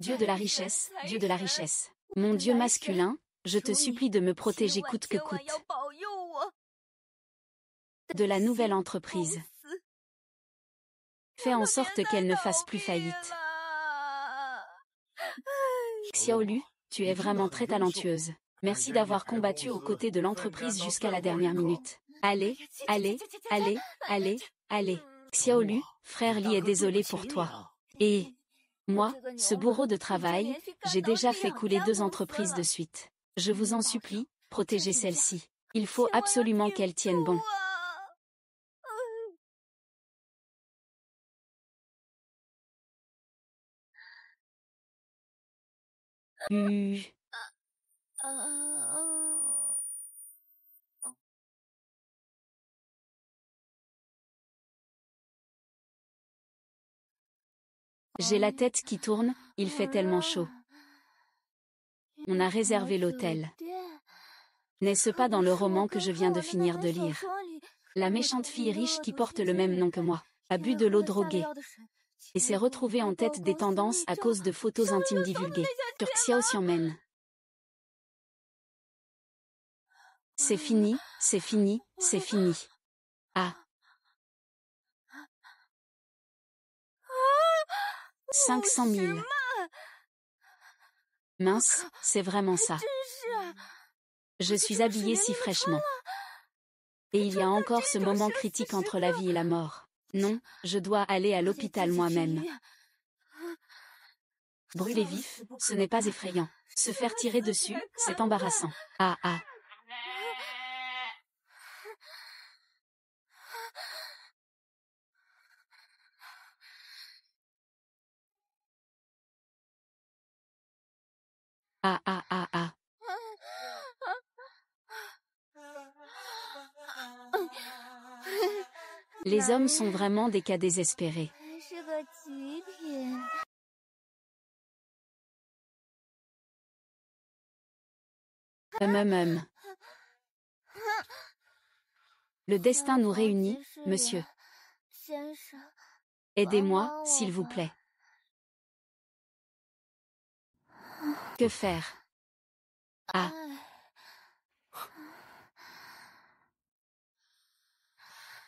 Dieu de la richesse, Dieu de la richesse. Mon Dieu masculin, je te supplie de me protéger coûte que coûte. De la nouvelle entreprise. Fais en sorte qu'elle ne fasse plus faillite. Xiaolu, tu es vraiment très talentueuse. Merci d'avoir combattu aux côtés de l'entreprise jusqu'à la dernière minute. Allez, allez, allez, allez, allez. Xiaolu, frère Li est désolé pour toi. Et moi, ce bourreau de travail, j'ai déjà fait couler 2 entreprises de suite. Je vous en supplie, protégez celle-ci. Il faut absolument qu'elle tienne bon. J'ai la tête qui tourne, il fait tellement chaud. On a réservé l'hôtel. N'est-ce pas dans le roman que je viens de finir de lire? La méchante fille riche qui porte le même nom que moi a bu de l'eau droguée et s'est retrouvée en tête des tendances à cause de photos intimes divulguées sur Xiao Xiaomen. C'est fini, c'est fini, c'est fini. Ah. 500 000. Mince, c'est vraiment ça. Je suis habillée si fraîchement. Et il y a encore ce moment critique entre la vie et la mort. Non, je dois aller à l'hôpital moi-même. Brûler vif, ce n'est pas effrayant. Se faire tirer dessus, c'est embarrassant. Ah ah. Ah ah ah ah. Les hommes sont vraiment des cas désespérés. Le destin nous réunit, monsieur. Aidez-moi, s'il vous plaît. Que faire? Ah.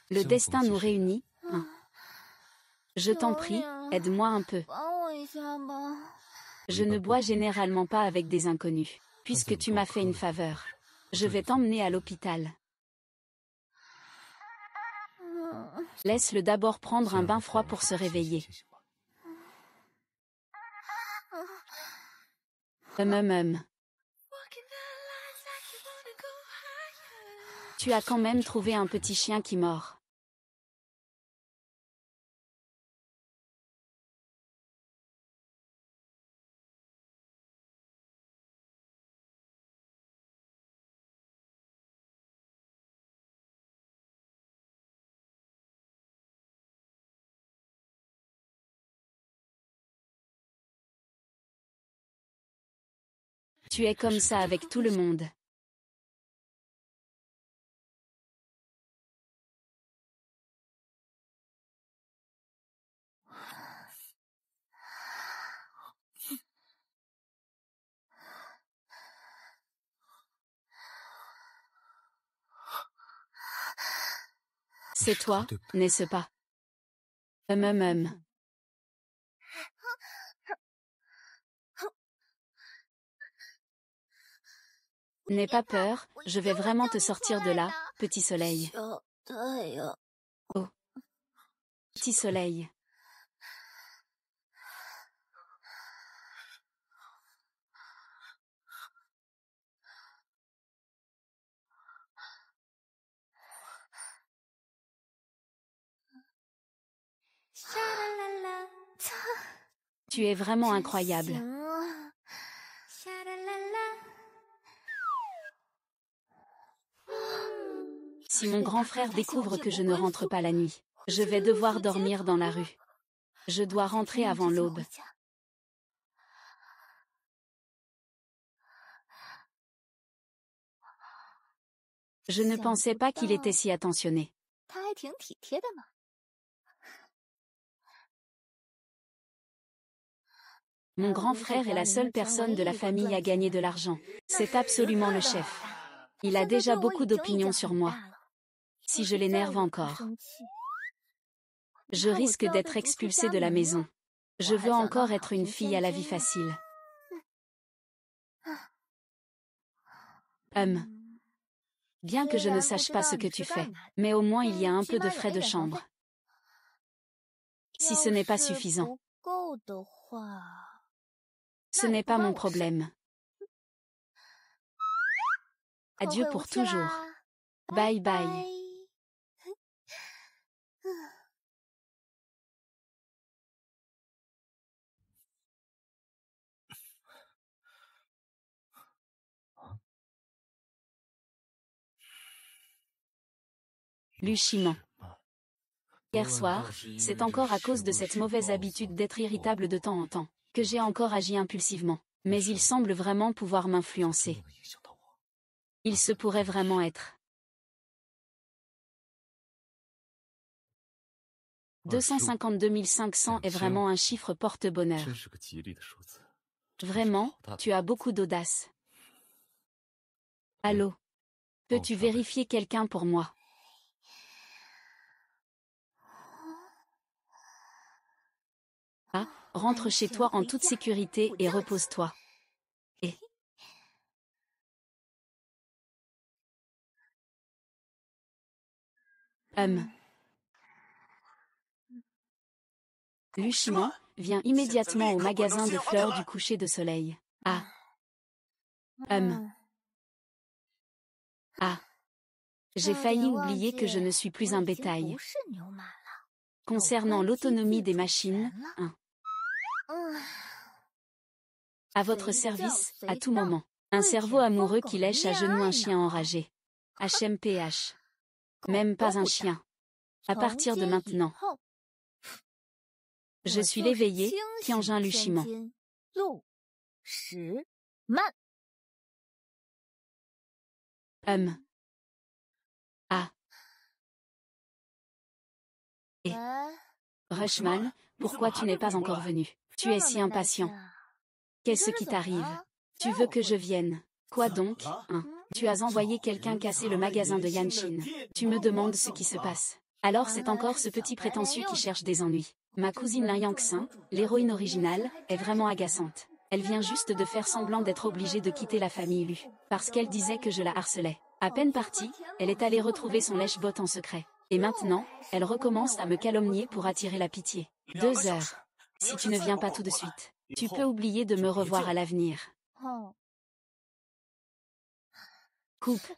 Le destin nous réunit, hein. Je t'en prie, aide-moi un peu. Je ne bois généralement pas avec des inconnus. Puisque tu m'as fait une faveur. Je vais t'emmener à l'hôpital. Laisse-le d'abord prendre un bain froid pour se réveiller. Tu as quand même trouvé un petit chien qui mord. Tu es comme ça avec tout le monde. C'est toi, n'est-ce pas? N'aie pas peur, je vais vraiment te sortir de là, petit soleil. Oh. Petit soleil. Tu es vraiment incroyable. Si mon grand frère découvre que je ne rentre pas la nuit, je vais devoir dormir dans la rue. Je dois rentrer avant l'aube. Je ne pensais pas qu'il était si attentionné. Mon grand frère est la seule personne de la famille à gagner de l'argent. C'est absolument le chef. Il a déjà beaucoup d'opinions sur moi. Si je l'énerve encore, je risque d'être expulsée de la maison. Je veux encore être une fille à la vie facile. Bien que je ne sache pas ce que tu fais, mais au moins il y a un peu de frais de chambre. Si ce n'est pas suffisant, ce n'est pas mon problème. Adieu pour toujours. Bye bye. Luchiment. Hier soir, c'est encore à cause de cette mauvaise habitude d'être irritable de temps en temps, que j'ai encore agi impulsivement. Mais il semble vraiment pouvoir m'influencer. Il se pourrait vraiment être. 252 500 est vraiment un chiffre porte-bonheur. Vraiment, tu as beaucoup d'audace. Allô? Peux-tu vérifier quelqu'un pour moi? Ah, rentre chez toi en toute sécurité et repose-toi. Et Luchiment, viens immédiatement au magasin de fleurs du coucher de soleil. Ah. Ah. J'ai failli oublier que je ne suis plus un bétail. Concernant l'autonomie des machines, à votre service, à tout moment. Un cerveau amoureux qui lèche à genoux un chien enragé. HMPH. Même pas un chien. À partir de maintenant. Je suis l'éveillé, Tianjin Luchiment. Ah. Et Rushman, pourquoi tu n'es pas encore venu? Tu es si impatient. Qu'est-ce qui t'arrive? Tu veux que je vienne? Quoi donc, Tu as envoyé quelqu'un casser le magasin de Yanshin. Tu me demandes ce qui se passe. Alors c'est encore ce petit prétentieux qui cherche des ennuis. Ma cousine Lin Yangxin, l'héroïne originale, est vraiment agaçante. Elle vient juste de faire semblant d'être obligée de quitter la famille Lu, parce qu'elle disait que je la harcelais. À peine partie, elle est allée retrouver son lèche-botte en secret. Et maintenant, elle recommence à me calomnier pour attirer la pitié. 2 heures. Si tu ne viens pas tout de suite, tu peux oublier de me revoir à l'avenir. Coupe.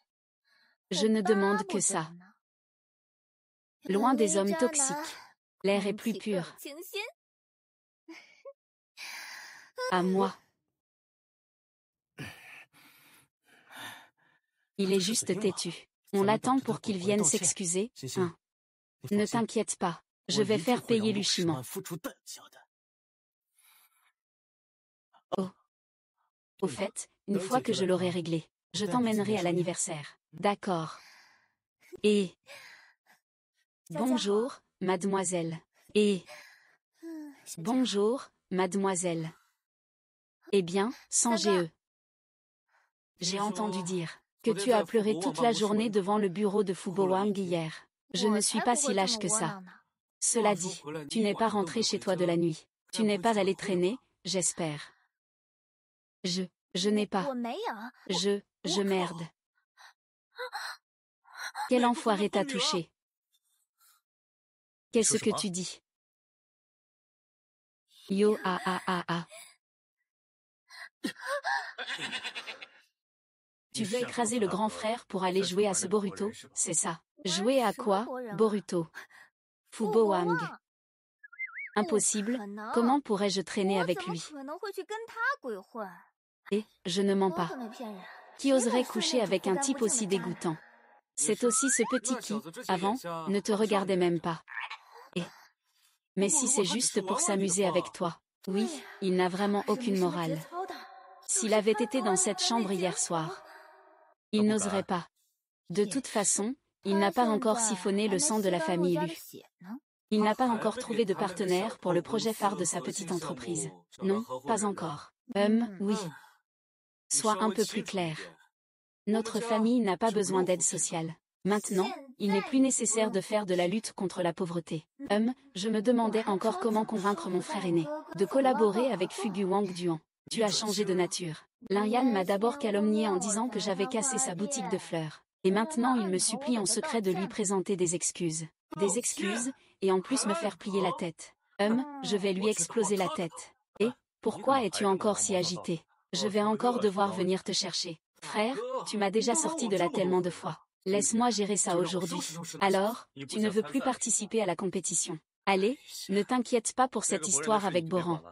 Je ne demande que ça. Loin des hommes toxiques. L'air est plus pur. À moi. Il est juste têtu. On l'attend pour qu'il vienne s'excuser, Ne t'inquiète pas. Je vais faire payer Luchiment. Oh. Au fait, une fois que je l'aurai réglé, je t'emmènerai à l'anniversaire. D'accord. Et... Bonjour, mademoiselle. Et... Bonjour, mademoiselle. Eh bien, sans GE. J'ai entendu dire que tu as pleuré toute la journée devant le bureau de Fu Boang hier. Je ne suis pas si lâche que ça. Cela dit, tu n'es pas rentré chez toi de la nuit. Tu n'es pas allé traîner, j'espère. Je n'ai pas. Je merde. Quel enfoiré t'a touché? Qu'est-ce que tu dis? Yo Tu veux écraser le grand frère pour aller jouer à ce Boruto, c'est ça? Jouer à quoi, Boruto? Fu Boang. Impossible, comment pourrais-je traîner avec lui? Et, je ne mens pas. Qui oserait coucher avec un type aussi dégoûtant? C'est aussi ce petit qui, avant, ne te regardait même pas. Et... Mais si c'est juste pour s'amuser avec toi, oui, il n'a vraiment aucune morale. S'il avait été dans cette chambre hier soir, il n'oserait pas. De toute façon, il n'a pas encore siphonné le sang de la famille Lu. Il n'a pas encore trouvé de partenaire pour le projet phare de sa petite entreprise. Non, pas encore. Oui. Sois un peu plus clair. Notre famille n'a pas besoin d'aide sociale. Maintenant, il n'est plus nécessaire de faire de la lutte contre la pauvreté. Je me demandais encore comment convaincre mon frère aîné de collaborer avec Fugu Wang Duan. Tu as changé de nature. Lin Yan m'a d'abord calomnié en disant que j'avais cassé sa boutique de fleurs. Et maintenant il me supplie en secret de lui présenter des excuses. Des excuses, et en plus me faire plier la tête. Je vais lui exploser la tête. Et, pourquoi es-tu encore si agité? Je vais encore devoir venir te chercher. Frère, tu m'as déjà sorti de là tellement de fois. Laisse-moi gérer ça aujourd'hui. Alors, tu ne veux plus participer à la compétition. Allez, ne t'inquiète pas pour cette histoire avec Boran.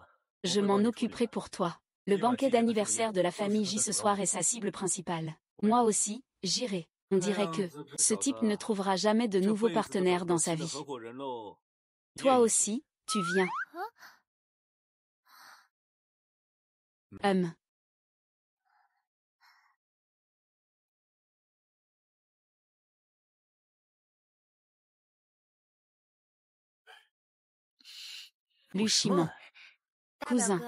Je m'en occuperai pour toi. Le banquet d'anniversaire de la famille J ce soir est sa cible principale. Moi aussi, j'irai. On dirait que ce type ne trouvera jamais de nouveaux partenaires dans sa vie. Toi aussi, tu viens. Luchiment. Cousin.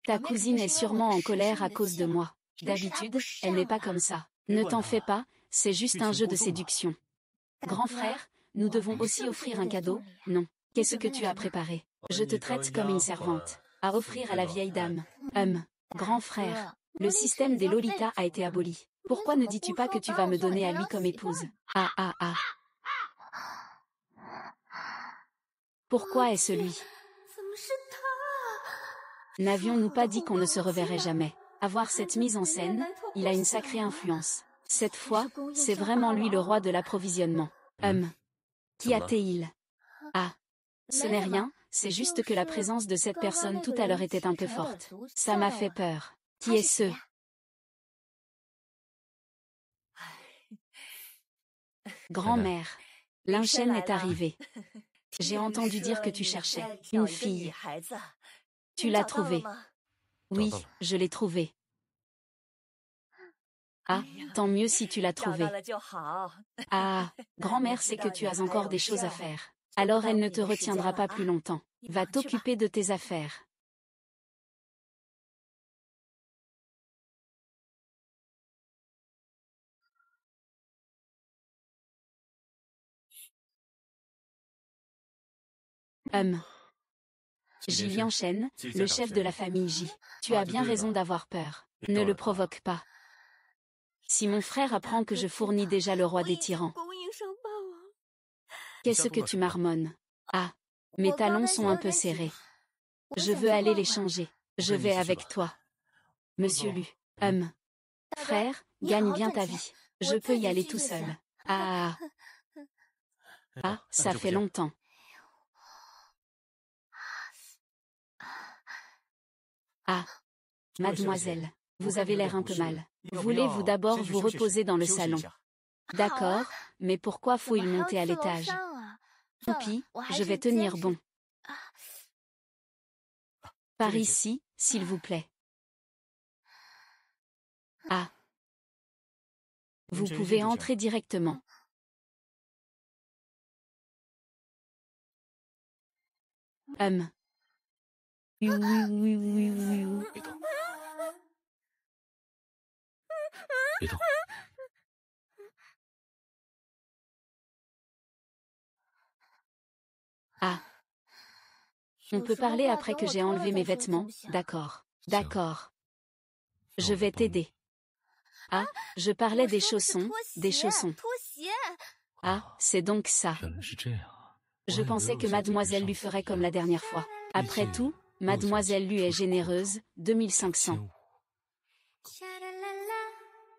Ta cousine est sûrement en colère à cause de moi. D'habitude, elle n'est pas comme ça. Ne t'en fais pas, c'est juste un jeu de séduction. Grand frère, nous devons aussi offrir un cadeau, non? Qu'est-ce que tu as préparé? Je te traite comme une servante. À offrir à la vieille dame. Grand frère, le système des Lolitas a été aboli. Pourquoi ne dis-tu pas que tu vas me donner à lui comme épouse? Pourquoi est-ce lui? N'avions-nous pas dit qu'on ne se reverrait jamais? Avoir cette mise en scène, il a une sacrée influence. Cette fois, c'est vraiment lui le roi de l'approvisionnement. Qui a-t-il? Ce n'est rien, c'est juste que la présence de cette personne tout à l'heure était un peu forte. Ça m'a fait peur. Qui est ce? Grand-mère. Lin Shen est arrivée. J'ai entendu dire que tu cherchais une fille. Tu l'as trouvée? Oui, je l'ai trouvée. Tant mieux si tu l'as trouvée. Grand-mère sait que tu as encore des choses à faire. Alors elle ne te retiendra pas plus longtemps. Va t'occuper de tes affaires. J'y enchaîne, le chef de la famille J. Tu as bien raison d'avoir peur. Ne le provoque pas. Si mon frère apprend que je fournis déjà le roi des tyrans. Qu'est-ce que tu marmonnes? Mes talons sont un peu serrés. Je veux aller les changer. Je vais avec toi. Monsieur Lu. Frère, gagne bien ta vie. Je peux y aller tout seul. Ça fait longtemps. Mademoiselle, vous avez l'air un peu mal. Voulez-vous d'abord vous reposer dans le salon? D'accord, mais pourquoi faut-il monter à l'étage? Tant pis, je vais tenir bon. Par ici, s'il vous plaît. Vous pouvez entrer directement. On peut parler après que j'ai enlevé mes vêtements, d'accord. D'accord. Je vais t'aider. Je parlais des chaussons, des chaussons. C'est donc ça. Je pensais que Mademoiselle Lu ferait comme la dernière fois. Après tout, Mademoiselle Lu est généreuse, 2500.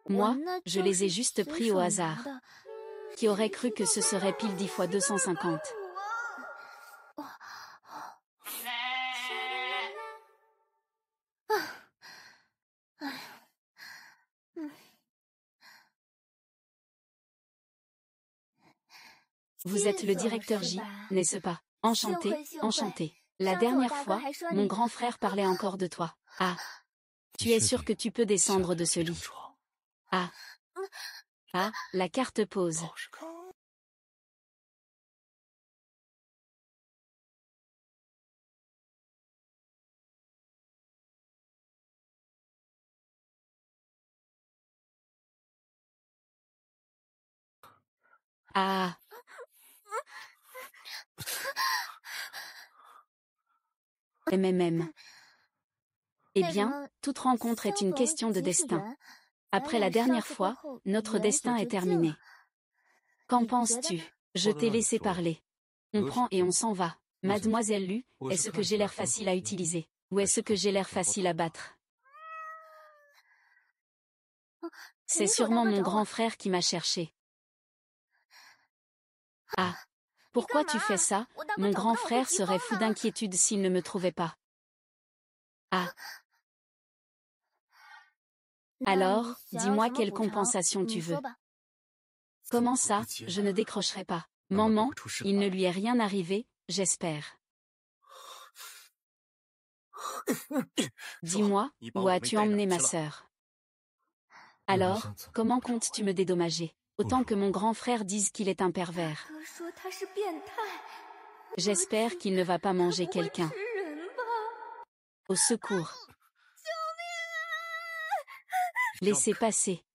Moi, je les ai juste pris au hasard. Qui aurait cru que ce serait pile 10 fois 250? Vous êtes le directeur J, n'est-ce pas? Enchanté, enchanté. La dernière fois, mon grand frère parlait encore de toi. Tu es sûr que tu peux descendre de ce lit? Ah. Ah, la carte pose. Ah. MMM. Eh bien, toute rencontre est une question de destin. Après la dernière fois, notre destin est terminé. Qu'en penses-tu? Je t'ai laissé parler. On prend et on s'en va. Mademoiselle Lu, est-ce que j'ai l'air facile à utiliser? Ou est-ce que j'ai l'air facile à battre? C'est sûrement mon grand frère qui m'a cherché. Ah. Pourquoi tu fais ça? Mon grand frère serait fou d'inquiétude s'il ne me trouvait pas. Ah. Alors, dis-moi quelle compensation tu veux. Comment ça, je ne décrocherai pas? Maman, il ne lui est rien arrivé, j'espère. Dis-moi, où as-tu emmené ma sœur? Alors, comment comptes-tu me dédommager? Autant que mon grand frère dise qu'il est un pervers. J'espère qu'il ne va pas manger quelqu'un. Au secours. Laissez passer.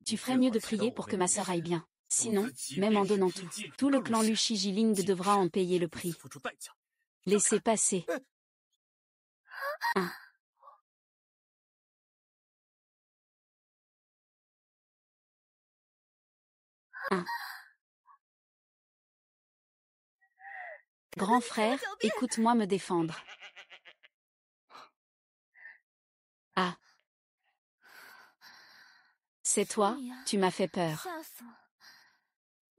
Tu ferais mieux de prier pour que ma sœur aille bien. Sinon, même en donnant tout le clan Lu Shijiling devra en payer le prix. Laissez passer. 1. Grand frère, écoute-moi me défendre. Ah. C'est toi, tu m'as fait peur.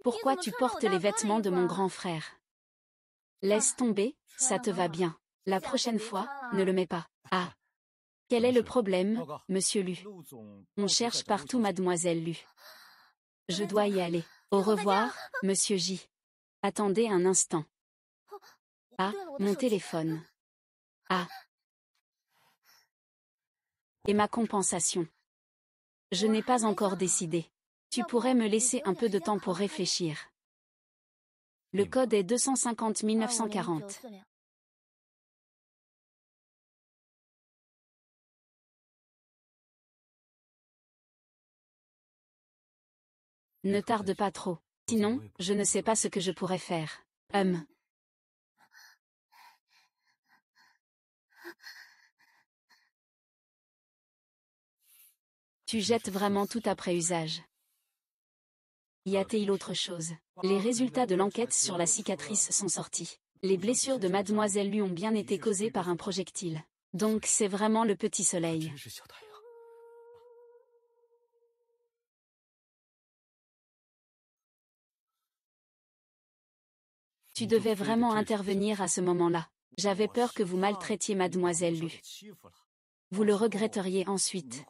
Pourquoi tu portes les vêtements de mon grand frère? Laisse tomber, ça te va bien. La prochaine fois, ne le mets pas. Ah. Quel est le problème, monsieur Lu? On cherche partout mademoiselle Lu. Je dois y aller. Au revoir, monsieur J. Attendez un instant. Ah, mon téléphone. Ah. Et ma compensation? Je n'ai pas encore décidé. Tu pourrais me laisser un peu de temps pour réfléchir. Le code est 250 940. Ne tarde pas trop. Sinon, je ne sais pas ce que je pourrais faire. Tu jettes vraiment tout après usage. Y a-t-il autre chose? Les résultats de l'enquête sur la cicatrice sont sortis. Les blessures de mademoiselle Lu ont bien été causées par un projectile. Donc c'est vraiment le petit soleil. Tu devais vraiment intervenir à ce moment-là. J'avais peur que vous maltraitiez mademoiselle Lu. Vous le regretteriez ensuite.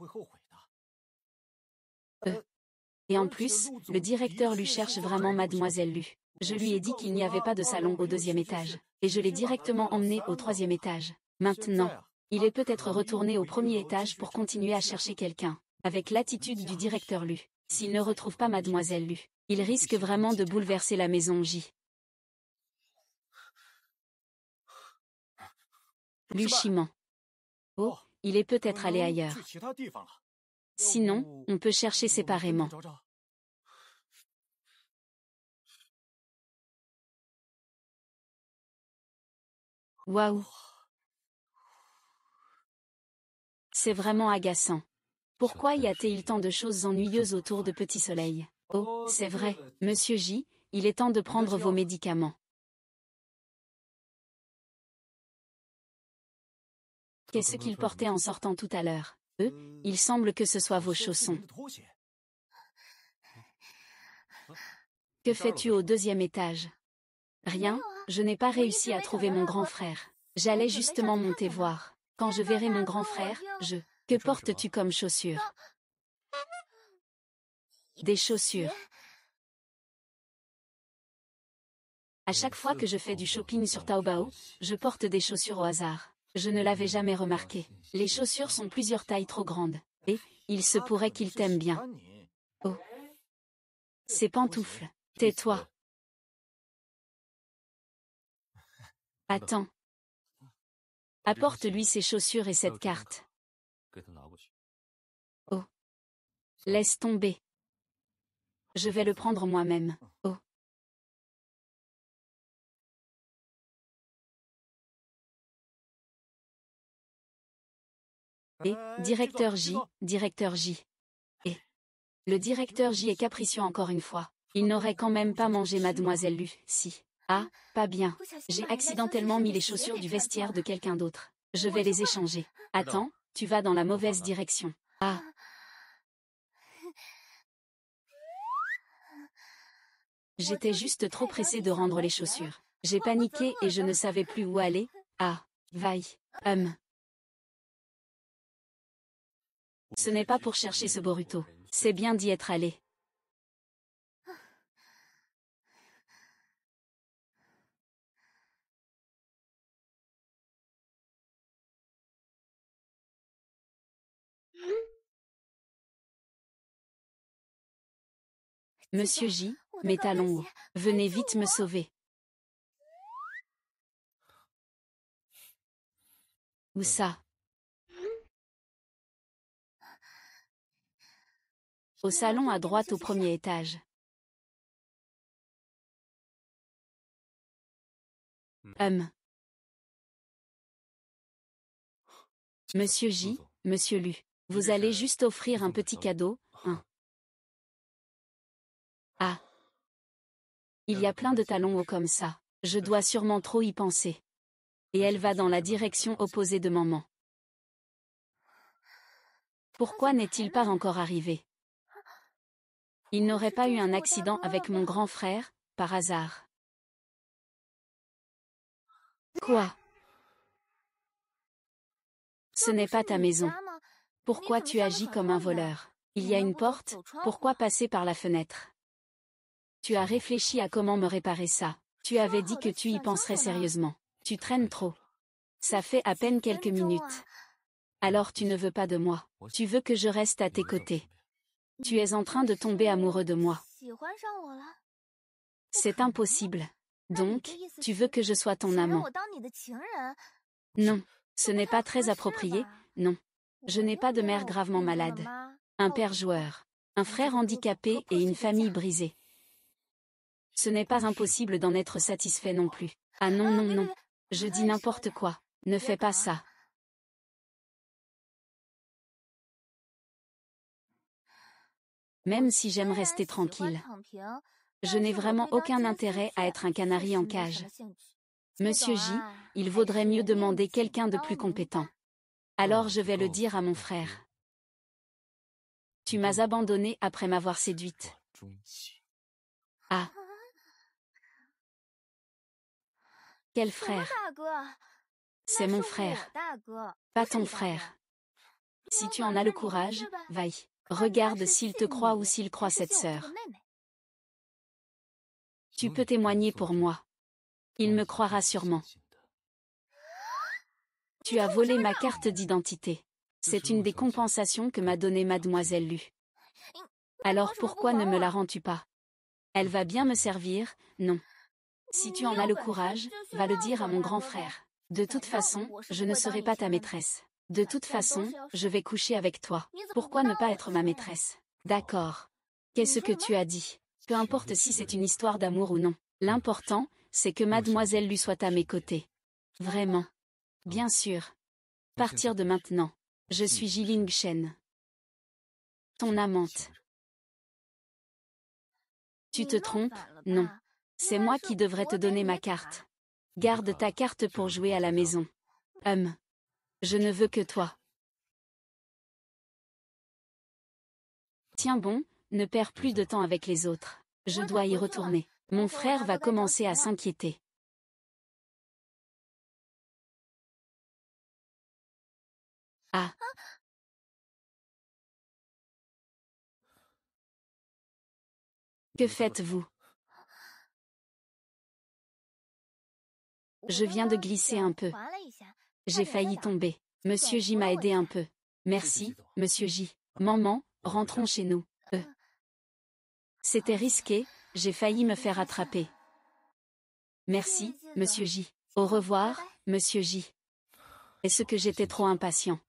Et en plus, le directeur Lu cherche vraiment mademoiselle Lu. Je lui ai dit qu'il n'y avait pas de salon au 2e étage. Et je l'ai directement emmené au 3e étage. Maintenant, il est peut-être retourné au 1er étage pour continuer à chercher quelqu'un. Avec l'attitude du directeur Lu, s'il ne retrouve pas mademoiselle Lu, il risque vraiment de bouleverser la maison J. Lu Shiman. Oh, il est peut-être allé ailleurs. Sinon, on peut chercher séparément. Waouh! C'est vraiment agaçant. Pourquoi y a-t-il tant de choses ennuyeuses autour de Petit Soleil? Oh, c'est vrai, monsieur J, il est temps de prendre vos médicaments. Qu'est-ce qu'il portait en sortant tout à l'heure? Il semble que ce soit vos chaussons. Que fais-tu au 2e étage? Rien, je n'ai pas réussi à trouver mon grand frère. J'allais justement monter voir. Quand je verrai mon grand frère, Que portes-tu comme chaussures? Des chaussures. À chaque fois que je fais du shopping sur Taobao, je porte des chaussures au hasard. Je ne l'avais jamais remarqué. Les chaussures sont plusieurs tailles trop grandes. Et, il se pourrait qu'il t'aime bien. Ses pantoufles. Tais-toi. Attends. Apporte-lui ses chaussures et cette carte. Oh. Laisse tomber. Je vais le prendre moi-même. Oh. Et, directeur J, directeur J. Et. Le directeur J est capricieux encore une fois. Il n'aurait quand même pas mangé mademoiselle Lu, si. Ah, pas bien. J'ai accidentellement mis les chaussures du vestiaire de quelqu'un d'autre. Je vais les échanger. Attends, tu vas dans la mauvaise direction. Ah. J'étais juste trop pressée de rendre les chaussures. J'ai paniqué et je ne savais plus où aller. Ah. Vaille. Ce n'est pas pour chercher ce Boruto. C'est bien d'y être allé. Monsieur J, mes talons hauts. Venez vite me sauver. Où ça? Au salon à droite au premier étage. Monsieur J, Monsieur Lu. Vous allez juste offrir un petit cadeau, hein. Ah. Il y a plein de talons hauts comme ça. Je dois sûrement trop y penser. Et elle va dans la direction opposée de maman. Pourquoi n'est-il pas encore arrivé? Il n'aurait pas eu un accident avec mon grand frère, par hasard. Quoi? Ce n'est pas ta maison. Pourquoi tu agis comme un voleur? Il y a une porte, pourquoi passer par la fenêtre? Tu as réfléchi à comment me réparer ça. Tu avais dit que tu y penserais sérieusement. Tu traînes trop. Ça fait à peine quelques minutes. Alors tu ne veux pas de moi. Tu veux que je reste à tes côtés. Tu es en train de tomber amoureux de moi. C'est impossible. Donc, tu veux que je sois ton amant. Non, ce n'est pas très approprié, non. Je n'ai pas de mère gravement malade. Un père joueur. Un frère handicapé et une famille brisée. Ce n'est pas impossible d'en être satisfait non plus. Ah non non non. Je dis n'importe quoi. Ne fais pas ça. Même si j'aime rester tranquille. Je n'ai vraiment aucun intérêt à être un canari en cage. Monsieur J, il vaudrait mieux demander quelqu'un de plus compétent. Alors je vais le dire à mon frère. Tu m'as abandonné après m'avoir séduite. Ah. Quel frère? C'est mon frère. Pas ton frère. Si tu en as le courage, vaille. Regarde s'il te croit ou s'il croit cette sœur. Tu peux témoigner pour moi. Il me croira sûrement. Tu as volé ma carte d'identité. C'est une des compensations que m'a donnée mademoiselle Lu. Alors pourquoi ne me la rends-tu pas? Elle va bien me servir, non. Si tu en as le courage, va le dire à mon grand frère. De toute façon, je ne serai pas ta maîtresse. De toute façon, je vais coucher avec toi. Pourquoi ne pas être ma maîtresse? D'accord. Qu'est-ce que tu as dit? Peu importe si c'est une histoire d'amour ou non. L'important, c'est que mademoiselle Lu soit à mes côtés. Vraiment. Bien sûr. Partir de maintenant. Je suis Jiling Shen. Ton amante. Tu te trompes, non. C'est moi qui devrais te donner ma carte. Garde ta carte pour jouer à la maison. Je ne veux que toi. Tiens bon, ne perds plus de temps avec les autres. Je dois y retourner. Mon frère va commencer à s'inquiéter. Ah. Que faites-vous? Je viens de glisser un peu. J'ai failli tomber. Monsieur J m'a aidé un peu. Merci, Monsieur J. Maman, rentrons chez nous. C'était risqué, j'ai failli me faire attraper. Merci, monsieur J. Au revoir, monsieur J. Est-ce que j'étais trop impatient?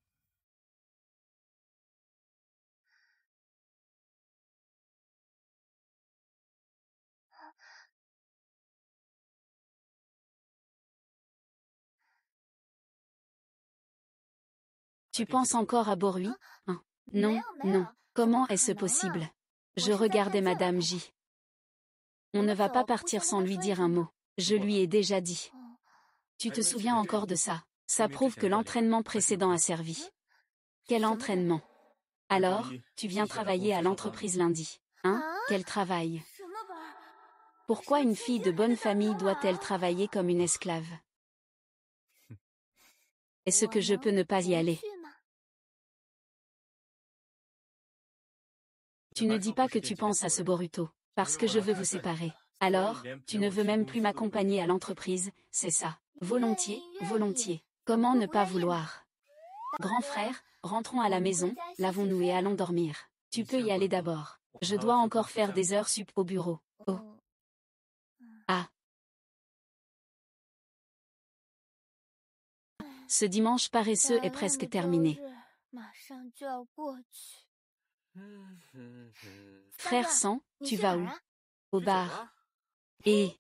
Tu penses encore à Borui? Hein? Non, non. Comment est-ce possible? Je regardais Madame J. On ne va pas partir sans lui dire un mot. Je lui ai déjà dit. Tu te souviens encore de ça? Ça prouve que l'entraînement précédent a servi. Quel entraînement? Alors, tu viens travailler à l'entreprise lundi. Hein? Quel travail? Pourquoi une fille de bonne famille doit-elle travailler comme une esclave? Est-ce que je peux ne pas y aller? Tu ne dis pas que tu penses à ce Boruto, parce que je veux vous séparer. Alors, tu ne veux même plus m'accompagner à l'entreprise, c'est ça. Volontiers, volontiers. Comment ne pas vouloir? Grand frère, rentrons à la maison, lavons-nous et allons dormir. Tu peux y aller d'abord. Je dois encore faire des heures sup au bureau. Oh. Ah. Ce dimanche paresseux est presque terminé. Frère Sang, tu vas où? Au bar. Et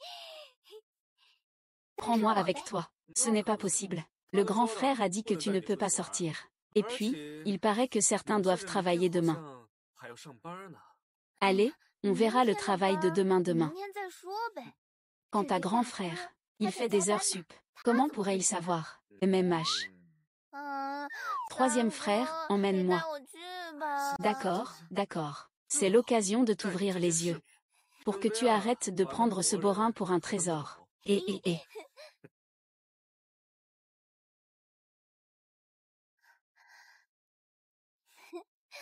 prends-moi avec toi. Ce n'est pas possible. Le grand frère a dit que tu ne peux pas sortir. Et puis, il paraît que certains doivent travailler demain. Allez, on verra le travail de demain. Quant à grand frère, il fait des heures sup. Comment pourrait-il savoir? MMH. Troisième frère, emmène-moi. D'accord, d'accord. C'est l'occasion de t'ouvrir les yeux. Pour que tu arrêtes de prendre ce borin pour un trésor. Et.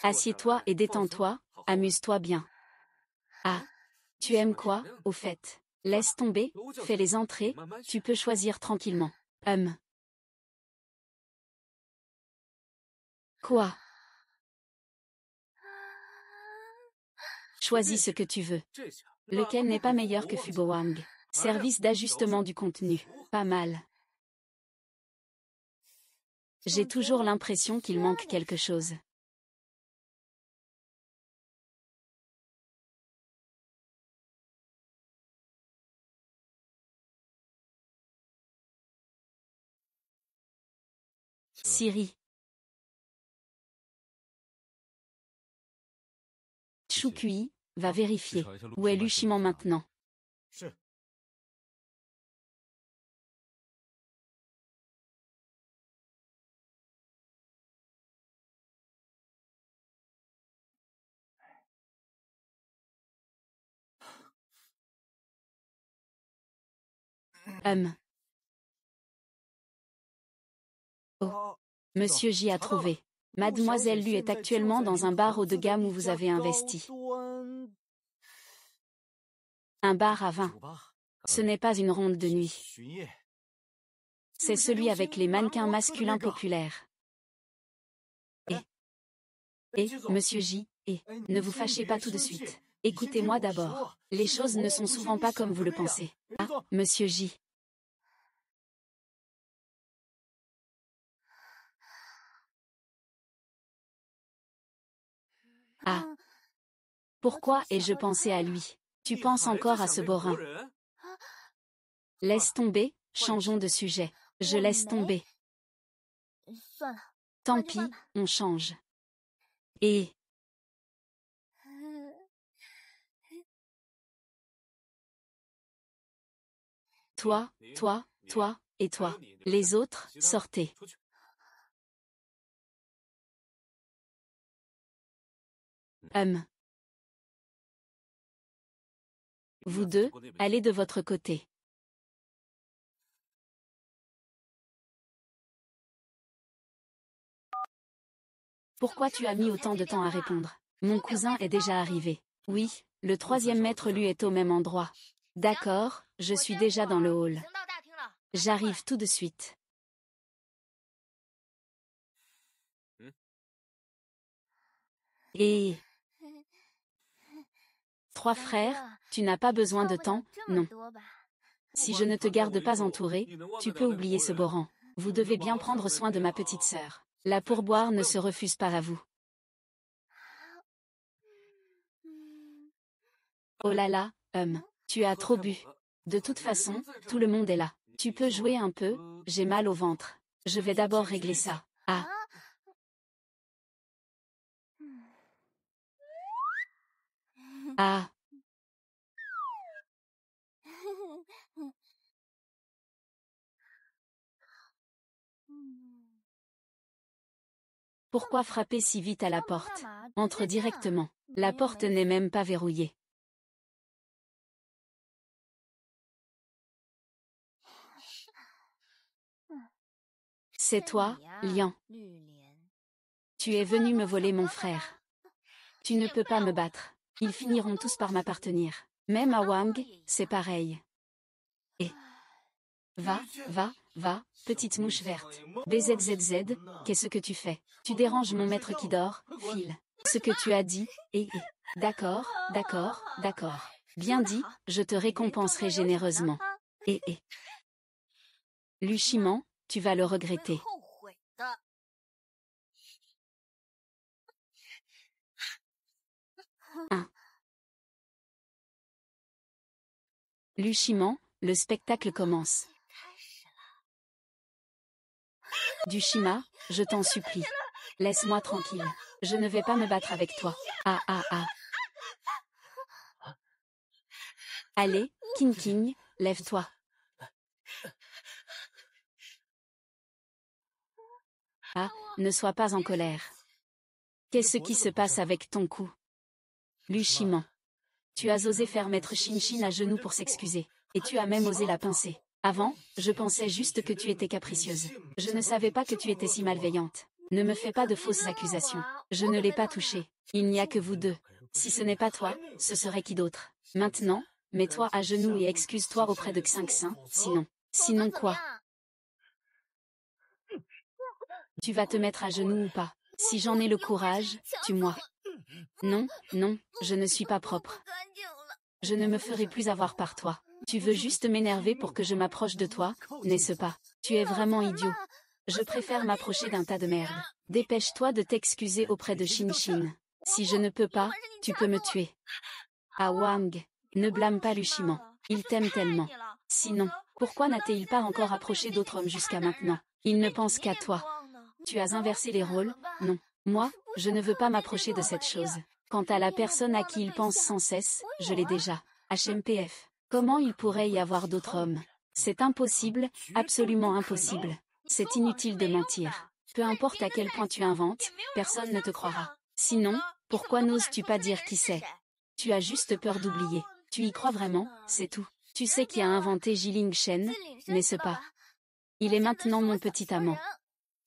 Assieds-toi et détends-toi, amuse-toi bien. Ah. Tu aimes quoi, au fait? Laisse tomber, fais les entrées, tu peux choisir tranquillement. Quoi? Choisis ce que tu veux. Lequel n'est pas meilleur que Fubowang? Service d'ajustement du contenu. Pas mal. J'ai toujours l'impression qu'il manque quelque chose. Siri. Choukui, va vérifier. Où est Luchiman maintenant? Oh. Monsieur J a trouvé. Mademoiselle Lu est actuellement dans un bar haut de gamme où vous avez investi. Un bar à vin. Ce n'est pas une ronde de nuit. C'est celui avec les mannequins masculins populaires. Monsieur J, ne vous fâchez pas tout de suite. Écoutez-moi d'abord. Les choses ne sont souvent pas comme vous le pensez. Ah, Monsieur J. Ah. Pourquoi ai-je pensé à lui? Tu penses encore à ce borin? Laisse tomber, changeons de sujet. Je laisse tomber. Tant pis, on change. Et toi, et toi. Les autres, sortez. Vous deux, allez de votre côté. Pourquoi tu as mis autant de temps à répondre? Mon cousin est déjà arrivé. Oui, le troisième maître lui est au même endroit. D'accord, je suis déjà dans le hall. J'arrive tout de suite. Et 3 frères, tu n'as pas besoin de temps, non. Si je ne te garde pas entouré, tu peux oublier ce beau rang. Vous devez bien prendre soin de ma petite sœur. La pourboire ne se refuse pas à vous. Oh là là, tu as trop bu. De toute façon, tout le monde est là. Tu peux jouer un peu, j'ai mal au ventre. Je vais d'abord régler ça. Ah. Ah. Pourquoi frapper si vite à la porte? Entre directement. La porte n'est même pas verrouillée. C'est toi, Lian. Tu es venu me voler mon frère. Tu ne peux pas me battre. Ils finiront tous par m'appartenir. Même à Wang, c'est pareil. Et va, petite mouche verte. BZZZ, qu'est-ce que tu fais? Tu déranges mon maître qui dort, file. Ce que tu as dit, d'accord. Bien dit, je te récompenserai généreusement. Luchiment, tu vas le regretter. Luchiment, le spectacle commence. Dushima, je t'en supplie. Laisse-moi tranquille. Je ne vais pas me battre avec toi. Ah. Allez, King, lève-toi. Ah, ne sois pas en colère. Qu'est-ce qui se passe avec ton cou? Luchiment. Tu as osé faire mettre Shin à genoux pour s'excuser. Et tu as même osé la pincer. Avant, je pensais juste que tu étais capricieuse. Je ne savais pas que tu étais si malveillante. Ne me fais pas de fausses accusations. Je ne l'ai pas touchée. Il n'y a que vous deux. Si ce n'est pas toi, ce serait qui d'autre? Maintenant, mets-toi à genoux et excuse-toi auprès de Xinxin, sinon quoi? Tu vas te mettre à genoux ou pas? Si j'en ai le courage, tue-moi. Non, je ne suis pas propre. Je ne me ferai plus avoir par toi. Tu veux juste m'énerver pour que je m'approche de toi, n'est-ce pas? Tu es vraiment idiot. Je préfère m'approcher d'un tas de merde. Dépêche-toi de t'excuser auprès de Shin. Si je ne peux pas, tu peux me tuer. Ah Wang, ne blâme pas Luchiment. Il t'aime tellement. Sinon, pourquoi n'a-t-il pas encore approché d'autres hommes jusqu'à maintenant? Il ne pense qu'à toi. Tu as inversé les rôles, non. Moi, je ne veux pas m'approcher de cette chose. Quant à la personne à qui il pense sans cesse, je l'ai déjà. HMPF. Comment il pourrait y avoir d'autres hommes? C'est impossible, absolument impossible. C'est inutile de mentir. Peu importe à quel point tu inventes, personne ne te croira. Sinon, pourquoi n'oses-tu pas dire qui c'est? Tu as juste peur d'oublier. Tu y crois vraiment, c'est tout. Tu sais qui a inventé Jiling Shen, n'est-ce pas? Il est maintenant mon petit amant.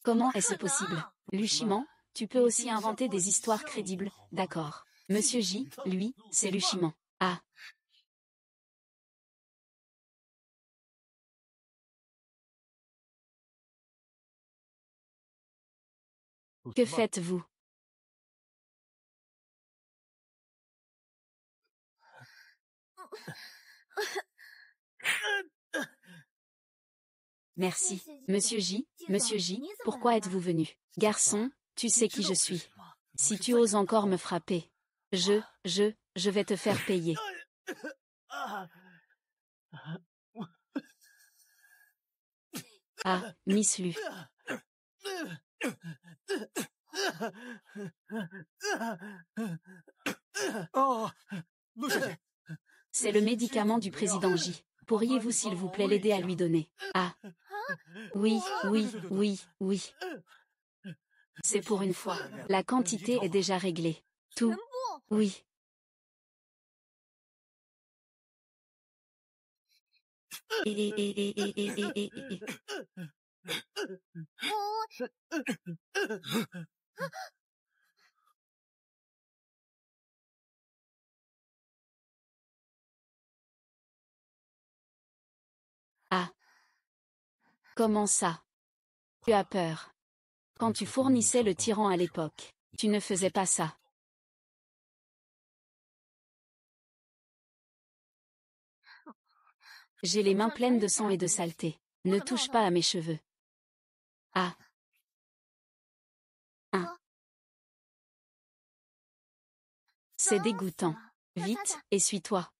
Comment est-ce possible? Luchiment, tu peux aussi inventer des histoires crédibles, d'accord. Monsieur J, lui, c'est Luchiment. Ah. Que faites-vous? Merci. Monsieur J, pourquoi êtes-vous venu? Garçon, tu sais qui je suis. Si tu oses encore me frapper, je vais te faire payer. Ah, Miss Lu. C'est le médicament du président J. Pourriez-vous s'il vous plaît l'aider à lui donner? Ah. Oui. C'est pour une fois. La quantité est déjà réglée. Tout. Oui. Ah. Comment ça? Tu as peur. Quand tu fournissais le tyran à l'époque, tu ne faisais pas ça. J'ai les mains pleines de sang et de saleté. Ne touche pas à mes cheveux. Ah. Ah. C'est dégoûtant. Vite, essuie-toi.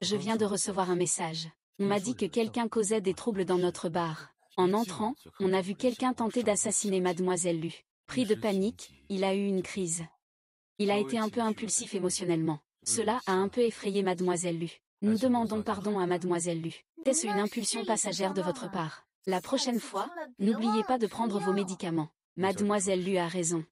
Je viens de recevoir un message. On m'a dit que quelqu'un causait des troubles dans notre bar. En entrant, on a vu quelqu'un tenter d'assassiner Mademoiselle Lu. Pris de panique, il a eu une crise. Il a été un peu impulsif émotionnellement. Cela a un peu effrayé Mademoiselle Lu. Nous demandons pardon à Mademoiselle Lu. Est-ce une impulsion passagère de votre part? La prochaine fois, n'oubliez pas de prendre vos médicaments. Mademoiselle Lu a raison.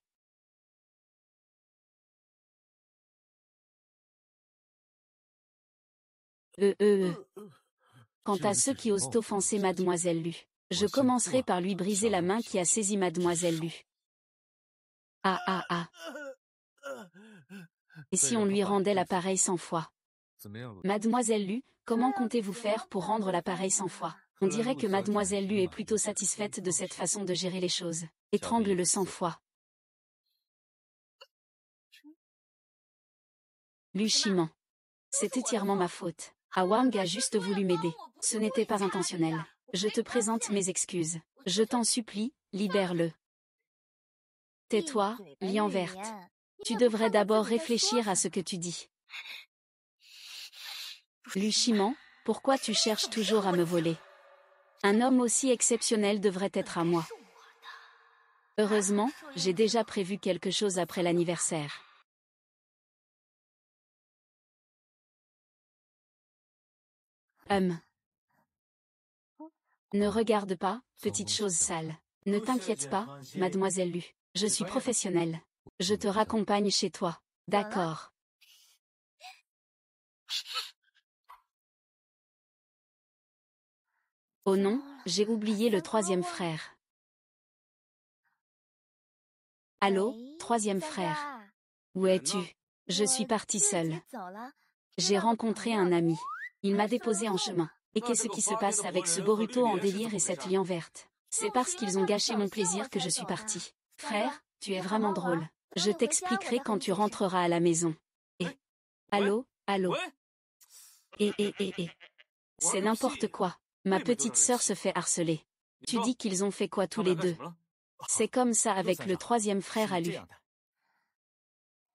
Quant à ceux qui osent offenser Mademoiselle Lu, je commencerai par lui briser la main qui a saisi Mademoiselle Lu. Ah. Et si on lui rendait l'appareil 100 fois? Mademoiselle Lu, comment comptez-vous faire pour rendre l'appareil 100 fois? On dirait que Mademoiselle Lu est plutôt satisfaite de cette façon de gérer les choses. Étrangle-le 100 fois. Lu Shiman. C'est entièrement ma faute. Awang a juste voulu m'aider. Ce n'était pas intentionnel. Je te présente mes excuses. Je t'en supplie, libère-le. Tais-toi, lion verte. Tu devrais d'abord réfléchir à ce que tu dis. Lu Shiman, pourquoi tu cherches toujours à me voler? Un homme aussi exceptionnel devrait être à moi. Heureusement, j'ai déjà prévu quelque chose après l'anniversaire. Ne regarde pas, petite chose sale. Ne t'inquiète pas, Mademoiselle Lu. Je suis professionnelle. Je te raccompagne chez toi. D'accord. Oh non, j'ai oublié le troisième frère. Allô, troisième frère. Où es-tu? Je suis partie seule. J'ai rencontré un ami. Il m'a déposé en chemin. Et qu'est-ce qui se passe avec ce Boruto en délire et cette lion verte? C'est parce qu'ils ont gâché mon plaisir que je suis partie. Frère, tu es vraiment drôle. Je t'expliquerai quand tu rentreras à la maison. Et... Allô? Et... C'est n'importe quoi. Ma petite sœur se fait harceler. Tu dis qu'ils ont fait quoi tous les deux? C'est comme ça avec le troisième frère à lui.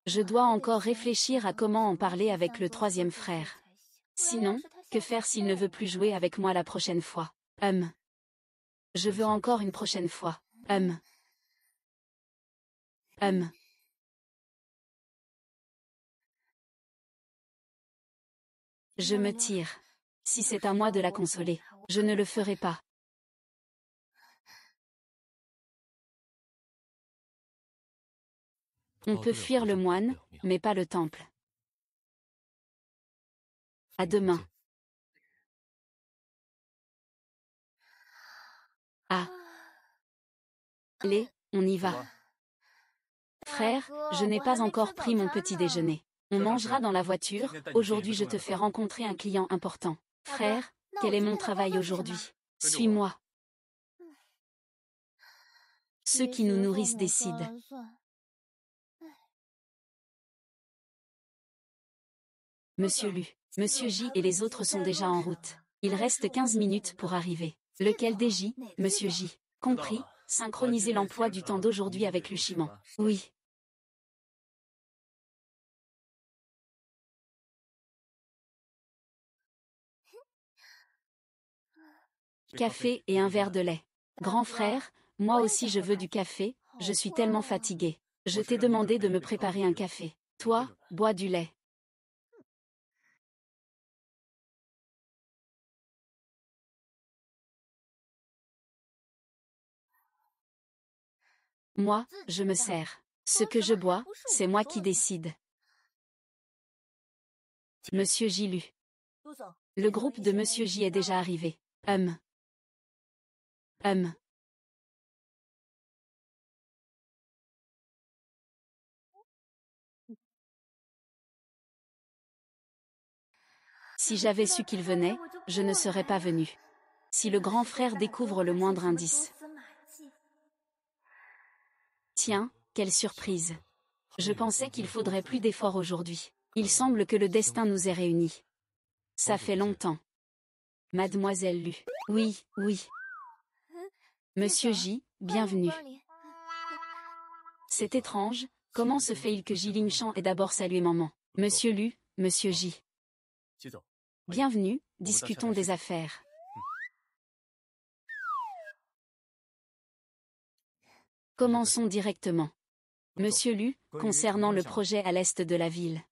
Je dois encore réfléchir à comment en parler avec le troisième frère. Sinon, que faire s'il ne veut plus jouer avec moi la prochaine fois? Je veux encore une prochaine fois. Je me tire. Si c'est à moi de la consoler, je ne le ferai pas. On peut fuir le moine, mais pas le temple. À demain. Allez, on y va. Frère, je n'ai pas encore pris mon petit déjeuner. On mangera dans la voiture, aujourd'hui je te fais rencontrer un client important. Frère, quel est mon travail aujourd'hui? Suis-moi. Ceux qui nous nourrissent décident. Monsieur Lu, Monsieur J et les autres sont déjà en route. Il reste 15 minutes pour arriver. Lequel des J, Monsieur J? Compris, synchroniser l'emploi du temps d'aujourd'hui avec Lu Shiman. Oui. Café et un verre de lait. Grand frère, moi aussi je veux du café, je suis tellement fatiguée. Je t'ai demandé de me préparer un café. Toi, bois du lait. Moi, je me sers. Ce que je bois, c'est moi qui décide. Monsieur J lu. Le groupe de Monsieur J est déjà arrivé. Si j'avais su qu'il venait, je ne serais pas venu. Si le grand frère découvre le moindre indice. Tiens, quelle surprise. Je pensais qu'il faudrait plus d'efforts aujourd'hui. Il semble que le destin nous ait réunis. Ça fait longtemps. Mademoiselle Lu. Oui, oui. Monsieur J, bienvenue. C'est étrange, comment se fait-il que Jiling Chan ait d'abord salué maman? Monsieur Lu, Monsieur J. Bienvenue, discutons des affaires. Commençons directement. Monsieur Lu, concernant le projet à l'est de la ville.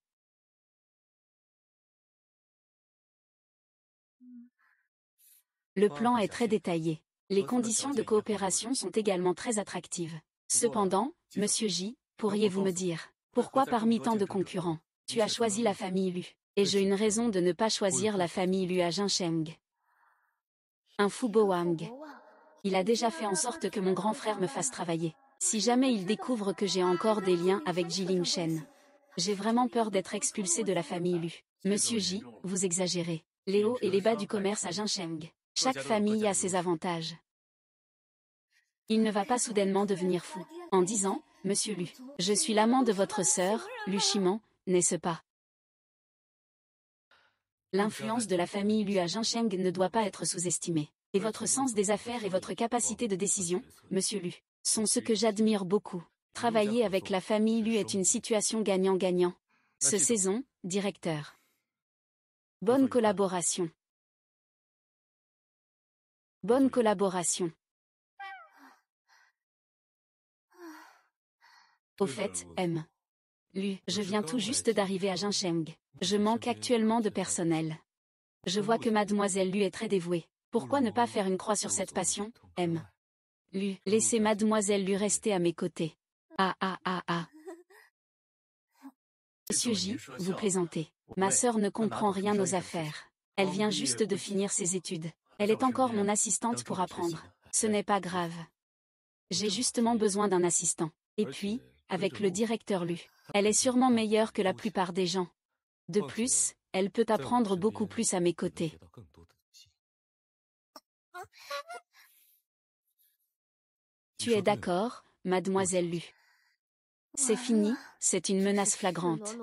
Le plan est très détaillé. Les conditions de coopération sont également très attractives. Cependant, Monsieur J, pourriez-vous me dire, pourquoi parmi tant de concurrents, tu as choisi la famille Lu, et j'ai une raison de ne pas choisir la famille Lu à Jincheng? Un Fubo Wang. Il a déjà fait en sorte que mon grand frère me fasse travailler. Si jamais il découvre que j'ai encore des liens avec Jiling Shen. J'ai vraiment peur d'être expulsé de la famille Lu. Monsieur J, vous exagérez. Les hauts et les bas du commerce à Jincheng. Chaque famille a ses avantages. Il ne va pas soudainement devenir fou. En disant, Monsieur Lu, je suis l'amant de votre sœur, Lu Shiman, n'est-ce pas? L'influence de la famille Lu à Jincheng ne doit pas être sous-estimée. Et votre sens des affaires et votre capacité de décision, Monsieur Lu, sont ce que j'admire beaucoup. Travailler avec la famille Lu est une situation gagnant-gagnant. Ce saison, directeur. Bonne collaboration. Bonne collaboration. Au fait, M. Lu, je viens tout juste d'arriver à Jincheng. Je manque actuellement de personnel. Je vois que Mademoiselle Lu est très dévouée. Pourquoi ne pas faire une croix sur cette passion, M. Lu, laissez Mademoiselle Lu rester à mes côtés. Ah. Monsieur J, vous plaisantez. Ma sœur ne comprend rien aux affaires. Elle vient juste de finir ses études. Elle est encore mon assistante pour apprendre. Ce n'est pas grave. J'ai justement besoin d'un assistant. Et puis, avec le directeur Lu, elle est sûrement meilleure que la plupart des gens. De plus, elle peut apprendre beaucoup plus à mes côtés. Tu es d'accord, Mademoiselle Lu? C'est fini, c'est une menace flagrante.